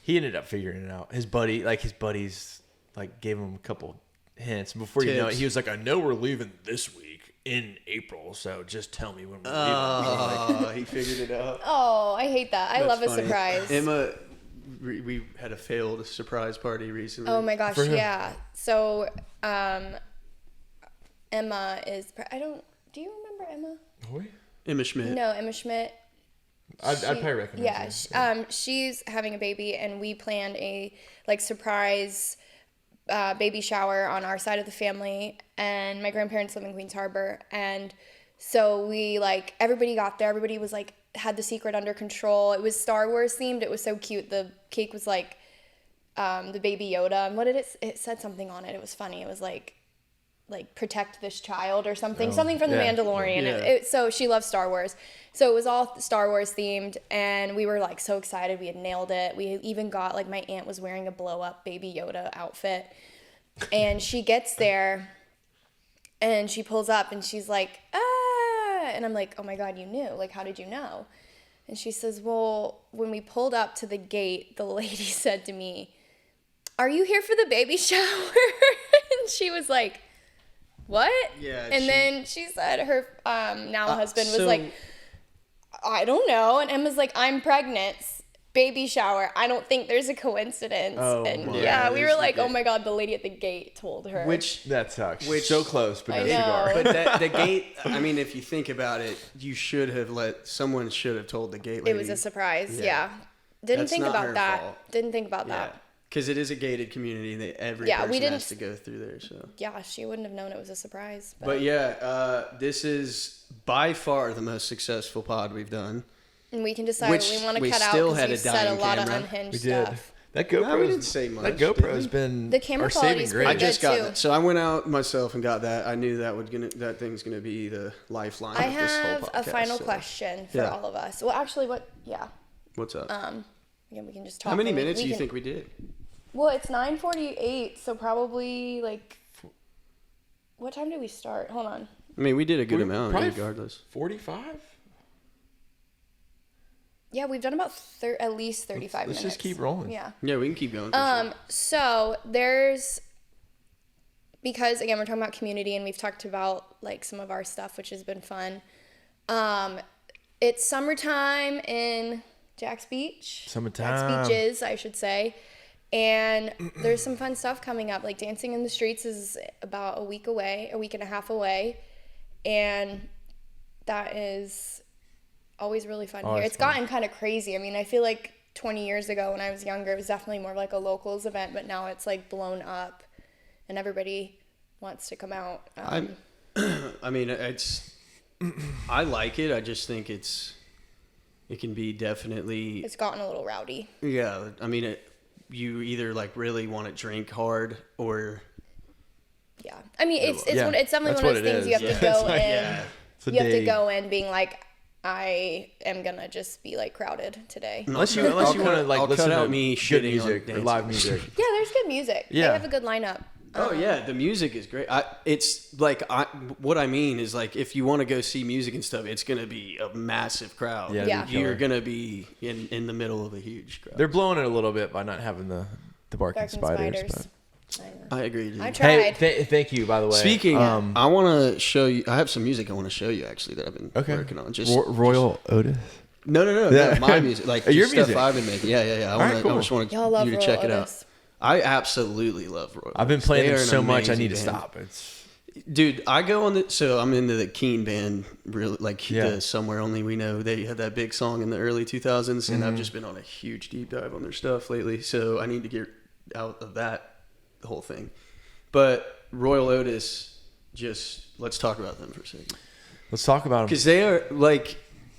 Speaker 4: he ended up figuring it out. His buddies like gave him a couple hints. Before you know it, he was like, "I know we're leaving this week in April, so just tell me when we're leaving."
Speaker 2: He figured it out.
Speaker 3: Oh, I hate that. I
Speaker 2: That's
Speaker 3: love a
Speaker 2: funny.
Speaker 3: surprise.
Speaker 2: Emma, we had a failed surprise party recently.
Speaker 3: Oh my gosh,
Speaker 4: For who?
Speaker 3: yeah. So, Emma is. Do you remember Emma?
Speaker 2: Emma Schmidt.
Speaker 3: No, Emma Schmidt.
Speaker 4: I'd probably recognize
Speaker 3: Yeah, she's having a baby, and we planned a surprise baby shower on our side of the family, and my grandparents live in Queens Harbor, and so we everybody got there. Everybody was had the secret under control. It was Star Wars themed. It was so cute. The cake was the Baby Yoda, and what did it said something on it. It was funny. It was like protect this child or something from the Mandalorian.
Speaker 2: Yeah.
Speaker 3: So she loves Star Wars. So it was all Star Wars themed, and we were so excited. We had nailed it. We even got my aunt was wearing a blow up Baby Yoda outfit, and she gets there and she pulls up and she's like, ah, and I'm like, oh my God, you knew. How did you know? And she says, well, when we pulled up to the gate, the lady said to me, are you here for the baby shower? And she was like, what?
Speaker 2: Yeah,
Speaker 3: And then she said her now husband was like, I don't know. And Emma's like, I'm pregnant. Baby shower. I don't think there's a coincidence.
Speaker 4: Oh,
Speaker 3: and
Speaker 4: my.
Speaker 3: yeah, we were like,
Speaker 2: the
Speaker 3: oh my God, the lady at the gate told her.
Speaker 4: That sucks. So close, but
Speaker 3: I
Speaker 4: no
Speaker 3: know.
Speaker 4: cigar.
Speaker 2: But the gate, I mean, if you think about it, someone should have told the gate lady.
Speaker 3: It was a surprise. Yeah.
Speaker 2: That's
Speaker 3: Think
Speaker 2: not
Speaker 3: about
Speaker 2: her
Speaker 3: that.
Speaker 2: fault.
Speaker 3: Didn't think about
Speaker 2: Yeah.
Speaker 3: that.
Speaker 2: Because it is a gated community that every
Speaker 3: Yeah,
Speaker 2: person has to go through there. So.
Speaker 3: Yeah, she wouldn't have known it was a surprise.
Speaker 2: But yeah, this is by far the most successful pod we've done.
Speaker 3: And we can decide
Speaker 2: Which
Speaker 3: what we want to
Speaker 2: we
Speaker 3: cut out
Speaker 2: still
Speaker 3: because
Speaker 2: had
Speaker 3: we've
Speaker 2: a
Speaker 3: said a
Speaker 2: dying
Speaker 3: lot
Speaker 2: camera.
Speaker 3: of unhinged
Speaker 4: We did.
Speaker 3: stuff.
Speaker 4: That GoPro.
Speaker 2: No, we didn't say much,
Speaker 4: That
Speaker 2: did
Speaker 4: GoPro's
Speaker 2: we?
Speaker 4: been.
Speaker 3: The camera
Speaker 4: our
Speaker 3: quality's
Speaker 4: saving
Speaker 3: pretty
Speaker 4: grace.
Speaker 2: I just
Speaker 3: good,
Speaker 2: got
Speaker 3: too.
Speaker 2: that. So I went out myself and got that. I knew that thing's gonna be the lifeline
Speaker 3: I
Speaker 2: of this whole
Speaker 3: have
Speaker 2: podcast.
Speaker 3: a final
Speaker 2: so.
Speaker 3: question for
Speaker 2: Yeah.
Speaker 3: all of us. Well, actually,
Speaker 2: What's up?
Speaker 3: Again, we can just talk.
Speaker 2: How many
Speaker 3: and
Speaker 2: minutes
Speaker 3: we
Speaker 2: do you
Speaker 3: can-
Speaker 2: think we did?
Speaker 3: Well, it's 9:48, so probably like. What time did we start? Hold on.
Speaker 2: I mean, we did a good amount
Speaker 4: probably
Speaker 2: regardless.
Speaker 4: 45.
Speaker 3: Yeah, we've done about at least 35
Speaker 4: Let's
Speaker 3: minutes.
Speaker 4: just keep rolling.
Speaker 3: Yeah.
Speaker 2: Yeah, we can keep going. For sure.
Speaker 3: So because again, we're talking about community and we've talked about like some of our stuff, which has been fun. It's summertime in Jack's Beach.
Speaker 4: Summertime.
Speaker 3: Jack's Beaches, I should say. And there's some fun stuff coming up. Like Dancing in the Streets is about a week and a half away. And that is always really fun here. It's gotten kind of crazy. I mean, I feel like 20 years ago when I was younger, it was definitely more like a locals event, but now it's like blown up and everybody wants to come out.
Speaker 2: I mean, I like it. I just think it can be definitely.
Speaker 3: It's gotten a little rowdy.
Speaker 2: Yeah, I mean, you either like really want to drink hard or.
Speaker 3: Yeah, I mean, it's definitely
Speaker 4: That's
Speaker 3: one of
Speaker 4: what
Speaker 3: those
Speaker 4: it
Speaker 3: things
Speaker 4: is.
Speaker 3: you have
Speaker 4: Yeah.
Speaker 3: to go
Speaker 4: It's like-
Speaker 3: in.
Speaker 2: Yeah.
Speaker 3: You have to go in being like, I am gonna just be like crowded today.
Speaker 4: Unless you want to like
Speaker 2: I'll
Speaker 4: listen
Speaker 2: cut
Speaker 4: to
Speaker 2: out me
Speaker 4: good
Speaker 2: shitting
Speaker 4: music
Speaker 2: on
Speaker 4: or live
Speaker 2: dancing.
Speaker 4: music.
Speaker 3: Yeah, there's good music.
Speaker 4: Yeah.
Speaker 3: They have a good lineup.
Speaker 2: Oh yeah, the music is great. It's like what I mean is like if you want to go see music and stuff, it's gonna be a massive crowd.
Speaker 4: Yeah,
Speaker 3: Yeah.
Speaker 2: You're gonna be in the middle of a huge crowd.
Speaker 4: They're blowing it a little bit by not having the barking
Speaker 3: Barking
Speaker 4: spiders.
Speaker 3: spiders. I know.
Speaker 2: I agree. Dude.
Speaker 3: I
Speaker 4: But.
Speaker 3: tried.
Speaker 4: Hey, thank you, by the way.
Speaker 2: Speaking, I want to show you. I have some music I want to show you actually that I've been working on. Just
Speaker 4: Royal Otis.
Speaker 2: No,
Speaker 4: Yeah.
Speaker 2: my music, like
Speaker 4: Your
Speaker 2: just stuff
Speaker 4: music.
Speaker 2: I've been making. Yeah.
Speaker 4: right, cool.
Speaker 2: I just want
Speaker 3: Y'all love
Speaker 2: you to
Speaker 3: Royal
Speaker 2: check it out.
Speaker 3: Otis.
Speaker 2: I absolutely love Royal.
Speaker 4: I've been
Speaker 2: Otis.
Speaker 4: playing
Speaker 2: They
Speaker 4: them
Speaker 2: are an
Speaker 4: so much. I
Speaker 2: amazing
Speaker 4: need to
Speaker 2: band.
Speaker 4: stop. It's
Speaker 2: Dude, I go on so I'm into the Keen band, really, like
Speaker 4: Yeah.
Speaker 2: the Somewhere Only We Know. They had that big song in the early 2000s, and I've just been on a huge deep dive on their stuff lately. So I need to get out of that, the whole thing. But Royal Otis, let's talk about them for a second.
Speaker 4: let's talk about them.
Speaker 2: Because they are like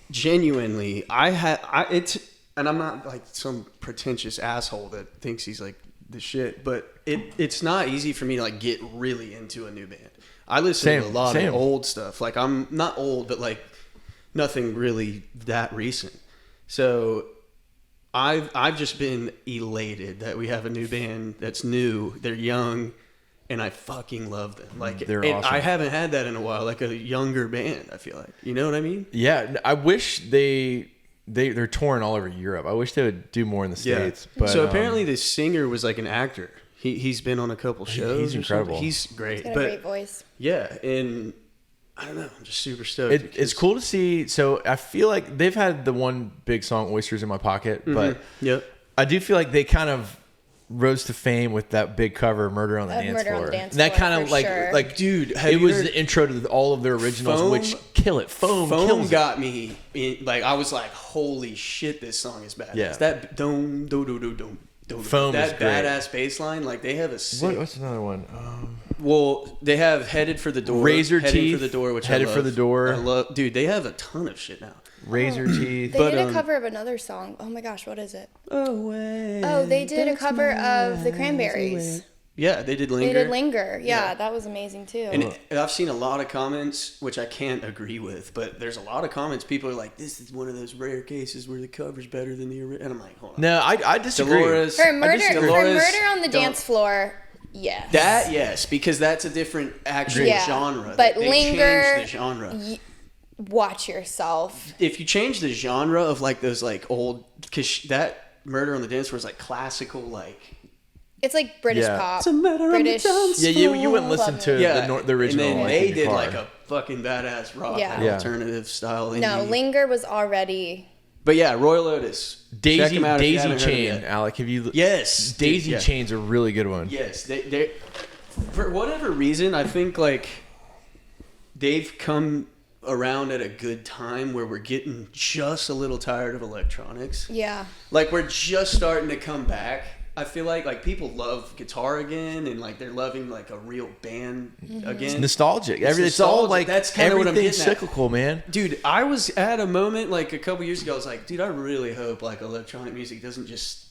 Speaker 2: genuinely, and I'm not like some pretentious asshole that thinks he's like the shit, but it's not easy for me to like get really into a new band. I listen to a lot of old stuff. Like I'm not old, but like nothing really that recent. So I've just been elated that we have a new band that's new. They're young, and I fucking love them. Like
Speaker 4: They're awesome.
Speaker 2: I haven't had that in a while. Like a younger band, I feel like. You know what I mean?
Speaker 4: Yeah, I wish they're touring all over Europe. I wish they would do more in the States. But,
Speaker 2: so apparently the singer was like an actor. He's been on a couple shows.
Speaker 4: He's
Speaker 2: or
Speaker 4: incredible.
Speaker 2: something. He's great.
Speaker 3: He's got a
Speaker 2: but
Speaker 3: great voice.
Speaker 2: yeah, and I don't know. I'm just super stoked.
Speaker 4: it's cool to see. So I feel like they've had the one big song, "Oysters in My Pocket," but
Speaker 2: Yep.
Speaker 4: I do feel like they kind of rose to fame with that big cover, "Murder on the Dance
Speaker 3: Murder on
Speaker 4: Floor."
Speaker 3: the Dance
Speaker 4: And that
Speaker 3: Floor,
Speaker 4: kind of
Speaker 3: for
Speaker 4: like
Speaker 3: sure.
Speaker 4: like
Speaker 2: Dude, have
Speaker 4: it
Speaker 2: you
Speaker 4: was
Speaker 2: heard-
Speaker 4: the intro to all of their originals,
Speaker 2: Foam-
Speaker 4: which kill it. Foam kills it.
Speaker 2: Got me. Like I was like, holy shit, this song is badass.
Speaker 4: Yeah.
Speaker 2: That dum dum dum dum dum.
Speaker 4: Foam
Speaker 2: that
Speaker 4: is great.
Speaker 2: badass bass line, like they have a sick.
Speaker 4: What's another one?
Speaker 2: Well, they have Headed for the Door,
Speaker 4: Razor
Speaker 2: Heading
Speaker 4: Teeth,
Speaker 2: for the Door, which
Speaker 4: Headed
Speaker 2: I
Speaker 4: for
Speaker 2: love.
Speaker 4: the Door.
Speaker 2: I love, dude. They have a ton of shit now.
Speaker 4: Razor Teeth.
Speaker 3: They
Speaker 2: But,
Speaker 3: did a cover of another song. Oh my gosh, what is it?
Speaker 2: Away.
Speaker 3: Oh, they did a cover of the Cranberries.
Speaker 2: Yeah, they did Linger.
Speaker 3: They did Linger. Yeah, that was amazing too.
Speaker 2: And I've seen a lot of comments, which I can't agree with, but there's a lot of comments. People are like, "This is one of those rare cases where the cover's better than the original." And I'm like, "Hold on."
Speaker 4: No, I disagree.
Speaker 2: Dolores,
Speaker 3: for murder on the
Speaker 2: don't-
Speaker 3: dance floor, yes.
Speaker 2: That yes, because that's a different actual
Speaker 3: Yeah,
Speaker 2: genre.
Speaker 3: but
Speaker 2: they
Speaker 3: Linger-
Speaker 2: changed the genre.
Speaker 3: Watch yourself.
Speaker 2: If you change the genre of like those like old, because that Murder on the Dance Floor is like classical, like
Speaker 3: It's like British
Speaker 4: Yeah.
Speaker 3: pop.
Speaker 2: It's a matter
Speaker 3: British.
Speaker 2: of the dance
Speaker 4: Yeah, you wouldn't listen to the original.
Speaker 2: And then
Speaker 4: like,
Speaker 2: they
Speaker 4: in the
Speaker 2: did
Speaker 4: car.
Speaker 2: like a fucking badass rock
Speaker 3: Yeah.
Speaker 2: alternative style.
Speaker 3: No,
Speaker 2: indie.
Speaker 3: Linger was already.
Speaker 2: But yeah, Royal Otis. Check
Speaker 4: Daisy
Speaker 2: them out if you
Speaker 4: Daisy
Speaker 2: haven't heard 'em
Speaker 4: Chain,
Speaker 2: yet.
Speaker 4: Alec. Have you?
Speaker 2: Yes,
Speaker 4: Daisy
Speaker 2: dude, yeah.
Speaker 4: Chain's a really good one.
Speaker 2: Yes, they for whatever reason, I think like they've come around at a good time where we're getting just a little tired of electronics.
Speaker 3: Yeah.
Speaker 2: Like we're just starting to come back. I feel like people love guitar again, and like they're loving like a real band again.
Speaker 4: It's nostalgic.
Speaker 2: It's
Speaker 4: It's all
Speaker 2: nostalgic.
Speaker 4: like
Speaker 2: That's kinda what I'm
Speaker 4: everything's
Speaker 2: getting at.
Speaker 4: cyclical, man.
Speaker 2: Dude, I was at a moment like a couple years ago. I was like, dude, I really hope like electronic music doesn't just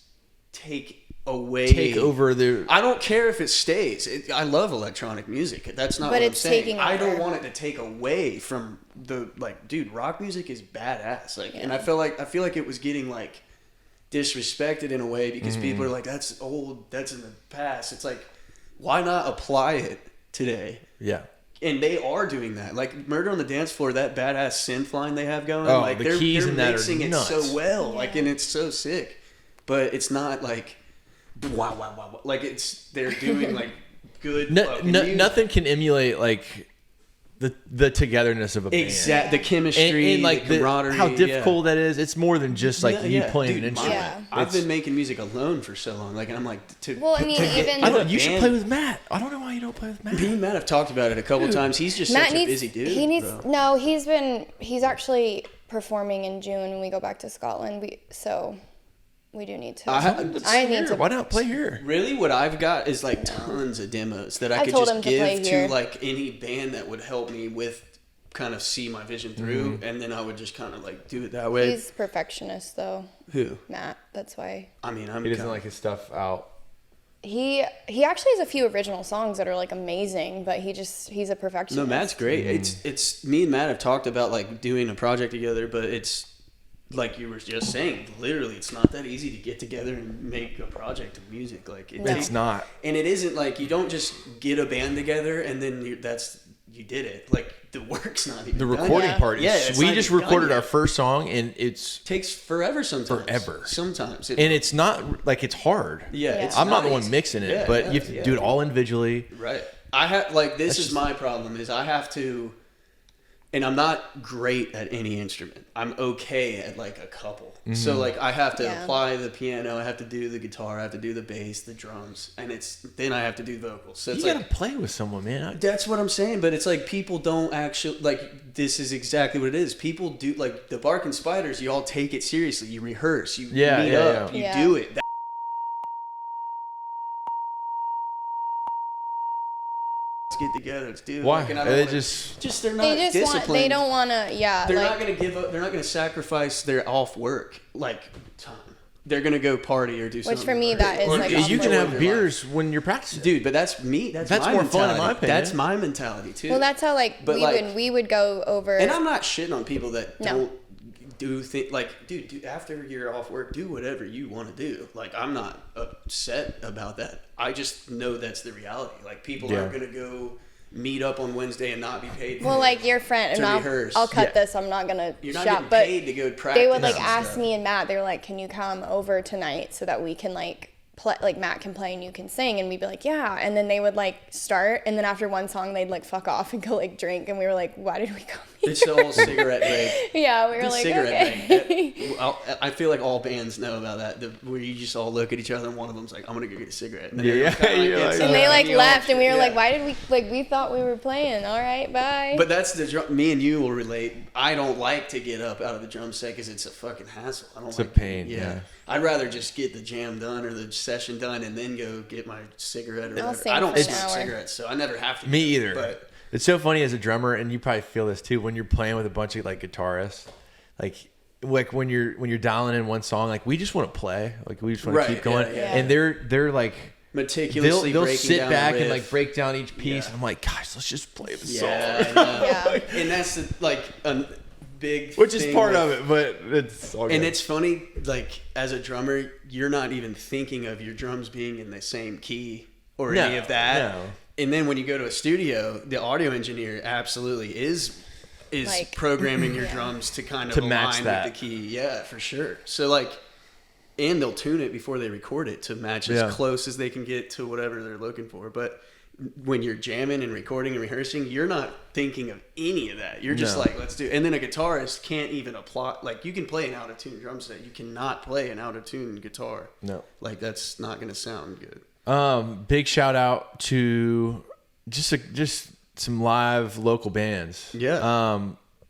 Speaker 2: take
Speaker 4: over the.
Speaker 2: I don't care if it stays. I love electronic music. That's not
Speaker 3: But
Speaker 2: what I'm
Speaker 3: it's
Speaker 2: saying.
Speaker 3: taking
Speaker 2: I don't
Speaker 3: over.
Speaker 2: want it to take away from the like, dude. Rock music is badass. Like, and
Speaker 3: Yeah.
Speaker 2: I feel like it was getting like disrespected in a way because people are like, that's old. That's in the past. It's like, why not apply it today?
Speaker 4: Yeah.
Speaker 2: And they are doing that. Like Murder on the Dance Floor, that badass synth line they have going.
Speaker 4: Oh,
Speaker 2: like
Speaker 4: the
Speaker 2: they're
Speaker 4: keys in that are
Speaker 2: mixing it
Speaker 4: nuts.
Speaker 2: so well.
Speaker 3: Yeah.
Speaker 2: Like, and it's so sick. But it's not like wow. Like they're doing like good fucking music.
Speaker 4: Nothing can emulate like the togetherness of a band.
Speaker 2: The chemistry,
Speaker 4: And like
Speaker 2: the camaraderie.
Speaker 4: how difficult that is. It's more than just like you playing
Speaker 2: Dude,
Speaker 4: an instrument.
Speaker 3: Yeah.
Speaker 2: I've been making music alone for so long. Like, and I'm like,
Speaker 3: Well, I mean, even
Speaker 4: I don't. You should
Speaker 2: band-
Speaker 4: play with Matt. I don't know why you don't play with Matt.
Speaker 2: Me and Matt have talked about it a couple times. He's just
Speaker 3: Matt
Speaker 2: such
Speaker 3: needs.
Speaker 2: a busy dude.
Speaker 3: He needs.
Speaker 2: bro.
Speaker 3: No, he's actually performing in June when we go back to Scotland. We do need to. I need to.
Speaker 4: Why not play here?
Speaker 2: Really, what I've got is like tons of demos that I
Speaker 3: I've
Speaker 2: could
Speaker 3: told
Speaker 2: just
Speaker 3: him to play
Speaker 2: give
Speaker 3: here.
Speaker 2: to like any band that would help me with kind of see my vision through, and then I would just kind of like do it that way.
Speaker 3: He's perfectionist though,
Speaker 2: Who?
Speaker 3: Matt. That's why.
Speaker 2: I mean, I'm
Speaker 4: He doesn't
Speaker 2: kinda-
Speaker 4: like his stuff out.
Speaker 3: He actually has a few original songs that are like amazing, but he's a perfectionist.
Speaker 2: No, Matt's great. It's me and Matt have talked about like doing a project together, but it's like you were just saying, literally, it's not that easy to get together and make a project of music. Like
Speaker 4: It's not.
Speaker 2: and it isn't like you don't just get a band together and then you did it. Like the work's not even
Speaker 4: The
Speaker 2: done
Speaker 4: recording
Speaker 2: yet.
Speaker 4: part is.
Speaker 2: Yeah, it's
Speaker 4: We
Speaker 2: not
Speaker 4: just
Speaker 2: even done
Speaker 4: recorded
Speaker 2: yet.
Speaker 4: our first song, and it's
Speaker 2: Takes forever sometimes.
Speaker 4: Forever.
Speaker 2: Sometimes.
Speaker 4: and it's not like it's hard.
Speaker 2: yeah. It's
Speaker 4: I'm not the one
Speaker 2: easy.
Speaker 4: mixing it,
Speaker 2: Yeah,
Speaker 4: but
Speaker 2: yeah,
Speaker 4: you have to
Speaker 2: yeah.
Speaker 4: do it all individually.
Speaker 2: Right. I have like this
Speaker 4: That's
Speaker 2: is
Speaker 4: just-
Speaker 2: my problem is I have to, and I'm not great at any instrument. I'm okay at like a couple.
Speaker 4: Mm-hmm.
Speaker 2: So like I have to
Speaker 3: Yeah.
Speaker 2: apply the piano, I have to do the guitar, I have to do the bass, the drums, and then I have to do vocals. So it's
Speaker 4: You
Speaker 2: like
Speaker 4: gotta play with someone, man.
Speaker 2: that's what I'm saying, but it's like people don't actually like. This is exactly what it is. People do like the Barking Spiders. You all take it seriously. You rehearse. You
Speaker 4: Yeah,
Speaker 2: meet
Speaker 4: yeah,
Speaker 2: up.
Speaker 4: yeah.
Speaker 2: You
Speaker 3: Yeah.
Speaker 2: do it. Let's get together. Let's do it.
Speaker 4: Why?
Speaker 2: Like, and I don't
Speaker 4: They
Speaker 2: wanna-
Speaker 4: just
Speaker 2: they're not
Speaker 3: They just want.
Speaker 2: disciplined.
Speaker 3: They don't want to. Yeah.
Speaker 2: They're
Speaker 3: like,
Speaker 2: not gonna give up. They're not gonna sacrifice their off work like time. They're gonna go party or do something.
Speaker 3: for me, that is
Speaker 2: Or
Speaker 3: like
Speaker 2: just
Speaker 3: off
Speaker 4: you can
Speaker 3: work.
Speaker 2: enjoy
Speaker 4: have
Speaker 2: their
Speaker 4: beers when you're practicing.
Speaker 2: life. Dude. But that's me. That's
Speaker 4: That's
Speaker 2: my
Speaker 4: more fun in
Speaker 2: mentality.
Speaker 4: my opinion.
Speaker 2: That's my mentality too.
Speaker 3: Well, that's how like
Speaker 2: But,
Speaker 3: we
Speaker 2: like-
Speaker 3: would go over.
Speaker 2: And I'm not shitting on people that
Speaker 3: No.
Speaker 2: don't do things like, dude, after you're off work, do whatever you want to do. Like, I'm not upset about that. I just know that's the reality. Like, people
Speaker 4: Yeah.
Speaker 2: aren't gonna go meet up on Wednesday and not be paid.
Speaker 3: well, like your friend,
Speaker 2: to
Speaker 3: and
Speaker 2: rehearse.
Speaker 3: I'll cut
Speaker 4: Yeah.
Speaker 3: this. I'm not gonna
Speaker 2: you're not
Speaker 3: shout,
Speaker 2: getting
Speaker 3: but
Speaker 2: paid to go practice.
Speaker 3: they would like
Speaker 2: and
Speaker 3: ask
Speaker 2: stuff.
Speaker 3: me and Matt. They were like, "Can you come over tonight so that we can like play? Like Matt can play and you can sing." And we'd be like, "Yeah." And then they would like start, and then after one song, they'd like fuck off and go like drink. And we were like, "Why did we come here?"
Speaker 2: It's the whole cigarette break.
Speaker 3: Yeah, we were
Speaker 2: The
Speaker 3: like,
Speaker 2: cigarette
Speaker 3: okay.
Speaker 2: break. I feel like all bands know about that. Where you just all look at each other and one of them's like, "I'm gonna go get a cigarette." And then
Speaker 4: Yeah,
Speaker 2: everyone kinda,
Speaker 4: you're
Speaker 2: gets
Speaker 4: like-
Speaker 2: up
Speaker 3: And they like
Speaker 2: you all
Speaker 3: left, and we were
Speaker 2: shit.
Speaker 3: like,
Speaker 2: Yeah.
Speaker 3: "Why did we like? We thought we were playing. All right, bye."
Speaker 2: But that's me and you will relate. I don't like to get up out of the drum set because it's a fucking hassle. I don't
Speaker 4: It's a
Speaker 2: like
Speaker 4: pain, yeah.
Speaker 2: I'd rather just get the jam done or the session done and then go get my cigarette or
Speaker 3: I'll
Speaker 2: whatever.
Speaker 3: sing
Speaker 2: I don't
Speaker 3: for an
Speaker 2: smoke
Speaker 3: hour.
Speaker 2: cigarettes, so I never have to.
Speaker 4: Me
Speaker 2: do it.
Speaker 4: either.
Speaker 2: But
Speaker 4: It's so funny as a drummer, and you probably feel this too when you're playing with a bunch of like guitarists, like when you're dialing in one song, like we just want to play, like we just want
Speaker 2: Right,
Speaker 4: to keep going,
Speaker 2: yeah, yeah.
Speaker 4: and they're like
Speaker 2: meticulously
Speaker 4: they'll
Speaker 2: breaking
Speaker 4: sit
Speaker 2: down
Speaker 4: back
Speaker 2: the
Speaker 4: and
Speaker 2: riff.
Speaker 4: like break down each piece,
Speaker 2: Yeah.
Speaker 4: and I'm like, guys, let's just play the
Speaker 2: Yeah,
Speaker 4: song,
Speaker 2: I know.
Speaker 3: Yeah.
Speaker 2: And that's like a big
Speaker 4: which is
Speaker 2: thing
Speaker 4: part
Speaker 2: with-
Speaker 4: of it, but it's all
Speaker 2: And
Speaker 4: good.
Speaker 2: it's funny, like as a drummer, you're not even thinking of your drums being in the same key or any of that.
Speaker 4: no.
Speaker 2: And then when you go to a studio, the audio engineer absolutely is
Speaker 3: Like-
Speaker 2: programming your
Speaker 3: Yeah.
Speaker 2: drums to kind of
Speaker 4: To
Speaker 2: align
Speaker 4: match that.
Speaker 2: with the key. Yeah, for sure. So like and they'll tune it before they record it to match as close as they can get to whatever they're looking for. But when you're jamming and recording and rehearsing, you're not thinking of any of that. You're just like, let's do it. And then a guitarist can't even apply. Like, you can play an out-of-tune drum set. You cannot play an out-of-tune guitar. No. Like, that's not going to sound good.
Speaker 4: Big shout out to just some live local bands.
Speaker 2: Yeah.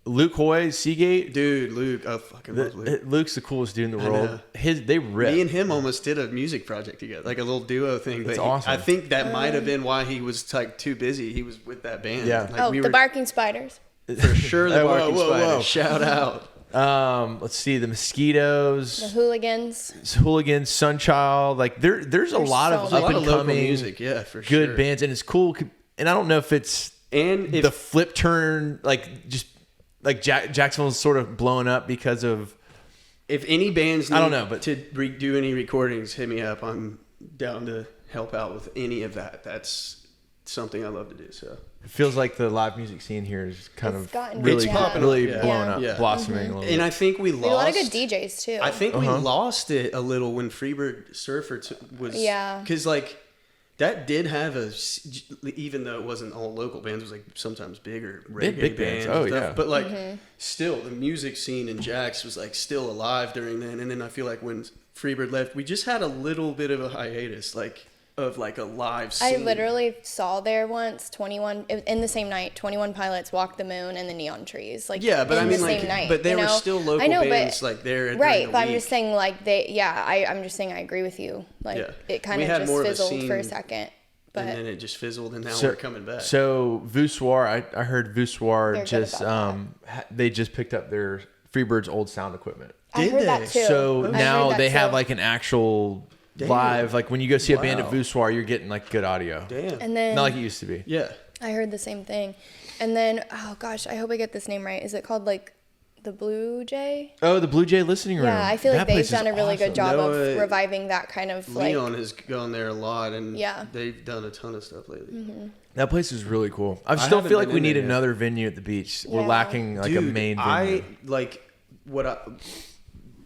Speaker 4: Luke Hoy, Seagate.
Speaker 2: Dude, Luke. I fucking love Luke.
Speaker 4: Luke's the coolest dude in the world. They rip.
Speaker 2: Me and him almost did a music project together, like a little duo thing.
Speaker 4: That's awesome.
Speaker 2: I think that might have been why he was like too busy. He was with that band.
Speaker 4: Yeah.
Speaker 2: Like,
Speaker 3: the Barking Spiders.
Speaker 2: For sure, the Barking Spiders. Shout out.
Speaker 4: Let's see, the Mosquitoes,
Speaker 3: the Hooligans,
Speaker 4: Sunchild. Like there's a lot of up and coming
Speaker 2: music. Yeah, for
Speaker 4: good
Speaker 2: sure.
Speaker 4: bands, and it's cool. And I don't know if it's the flip turn, like just. Like Jacksonville's sort of blowing up because of.
Speaker 2: If any bands need
Speaker 4: I don't know, but
Speaker 2: to do any recordings, hit me up. I'm down to help out with any of that. That's something I love to do. So
Speaker 4: it feels like the live music scene here is kind of
Speaker 3: really
Speaker 4: blowing up, blossoming a little bit.
Speaker 2: And I think we lost
Speaker 3: a lot of good DJs too.
Speaker 2: I think we lost it a little when Freebird Surfer was because like. That did have even though it wasn't all local bands, it was like sometimes bigger reggae
Speaker 4: big
Speaker 2: bands.
Speaker 4: Oh yeah,
Speaker 2: but like still, the music scene in Jax was like still alive during then. And then I feel like when Freebird left, we just had a little bit of a hiatus, like of like a live scene.
Speaker 3: I literally saw there once 21 in the same night. 21 Pilots, Walk the Moon, and the Neon Trees. Like
Speaker 2: but I mean,
Speaker 3: the
Speaker 2: like,
Speaker 3: same night,
Speaker 2: but there were still local bands like there.
Speaker 3: Right, but I'm just saying like I'm just saying I agree with you. Like it kind of just fizzled for a second. But,
Speaker 2: and then it just fizzled, and now we're coming back.
Speaker 4: So Voussoir, I heard Voussoir just they just picked up their Freebird's old sound equipment.
Speaker 3: I heard that too.
Speaker 4: So now they have like an actual live, like when you go see a band at Voussoir, you're getting like good audio.
Speaker 2: Damn.
Speaker 3: And then
Speaker 4: not like it used to be.
Speaker 2: Yeah.
Speaker 3: I heard the same thing. And then oh gosh, I hope I get this name right. Is it called like the Blue Jay?
Speaker 4: Oh, the Blue Jay listening room.
Speaker 3: Yeah, I feel like they've done a really good job of reviving that kind of like.
Speaker 2: Leon has gone there a lot, and they've done a ton of stuff lately.
Speaker 3: Mm-hmm.
Speaker 4: That place is really cool. I still feel like we need another venue at the beach. We're lacking like a main venue.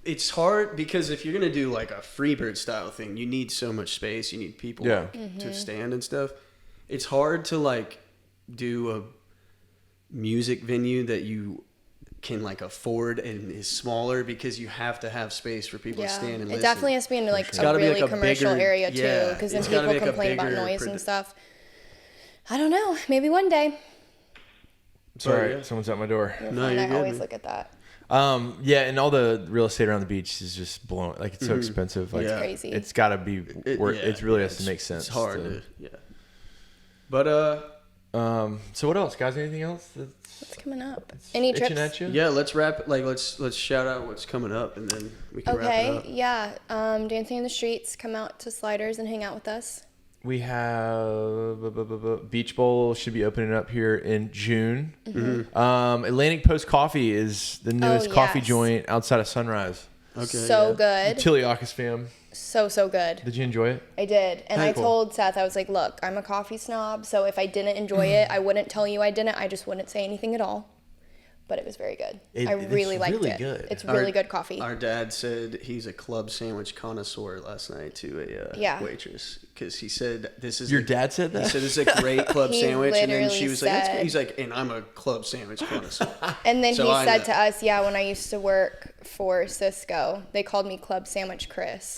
Speaker 2: It's hard because if you're gonna do like a Freebird style thing, you need so much space. You need people to stand and stuff. It's hard to like do a music venue that you can like afford and is smaller because you have to have space for people to stand and listen.
Speaker 3: It definitely has to be in like a really commercial area too, because then people complain about noise and stuff. I don't know. Maybe one day.
Speaker 4: Sorry, someone's at my door.
Speaker 3: No, you're good. I always look at that.
Speaker 4: And all the real estate around the beach is just blowing. Like it's so expensive. Like
Speaker 3: it's crazy.
Speaker 4: It's got to be. It really has to make sense.
Speaker 2: It's hard. But
Speaker 4: so what else, guys? Anything else?
Speaker 3: What's coming up? Any trips?
Speaker 4: At you?
Speaker 2: Yeah, let's wrap. Like let's shout out what's coming up, and then we can wrap it up.
Speaker 3: Yeah. Dancing in the Streets. Come out to Sliders and hang out with us.
Speaker 4: We have Beach Bowl should be opening up here in June. Mm-hmm. Atlantic Post Coffee is the newest coffee joint outside of Sunrise.
Speaker 3: Okay, so good.
Speaker 4: Tiliakis fam.
Speaker 3: So good.
Speaker 4: Did you enjoy it?
Speaker 3: I did. And I told Seth, I was like, look, I'm a coffee snob, so if I didn't enjoy it, I wouldn't tell you I didn't. I just wouldn't say anything at all. But it was very good. I really liked it. Good. It's really good coffee.
Speaker 2: Our dad said he's a club sandwich connoisseur last night to a waitress because he said this is.
Speaker 4: Your dad said that?
Speaker 2: He said it's a great club sandwich, and then she was like, That's good. He's like, and I'm a club sandwich connoisseur.
Speaker 3: And then he said to us, when I used to work for Cisco, they called me Club Sandwich Chris,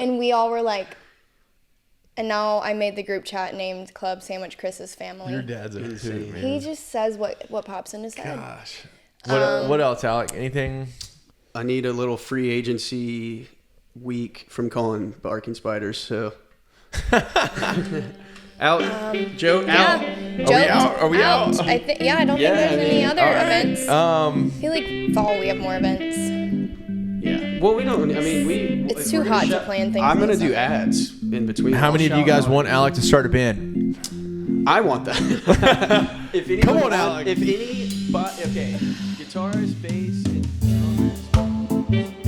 Speaker 3: and we all were like. And now I made the group chat named Club Sandwich Chris's Family.
Speaker 4: Your dad's a hoot, man.
Speaker 3: He just says what pops in his head.
Speaker 4: Gosh. What else, Alec? Anything?
Speaker 2: I need a little free agency week from calling Barking Spiders, so. Out. Joe, out.
Speaker 4: Are we out?
Speaker 3: I don't think there's any other events. I feel like fall we have more events.
Speaker 2: Yeah. Well, we don't. I mean,
Speaker 3: it's too hot to plan things.
Speaker 2: I'm gonna do ads in between.
Speaker 4: How many of you guys want Alec to start a band?
Speaker 2: I want that.
Speaker 4: Come on, Alec.
Speaker 2: If any, okay, guitars, bass, and drums.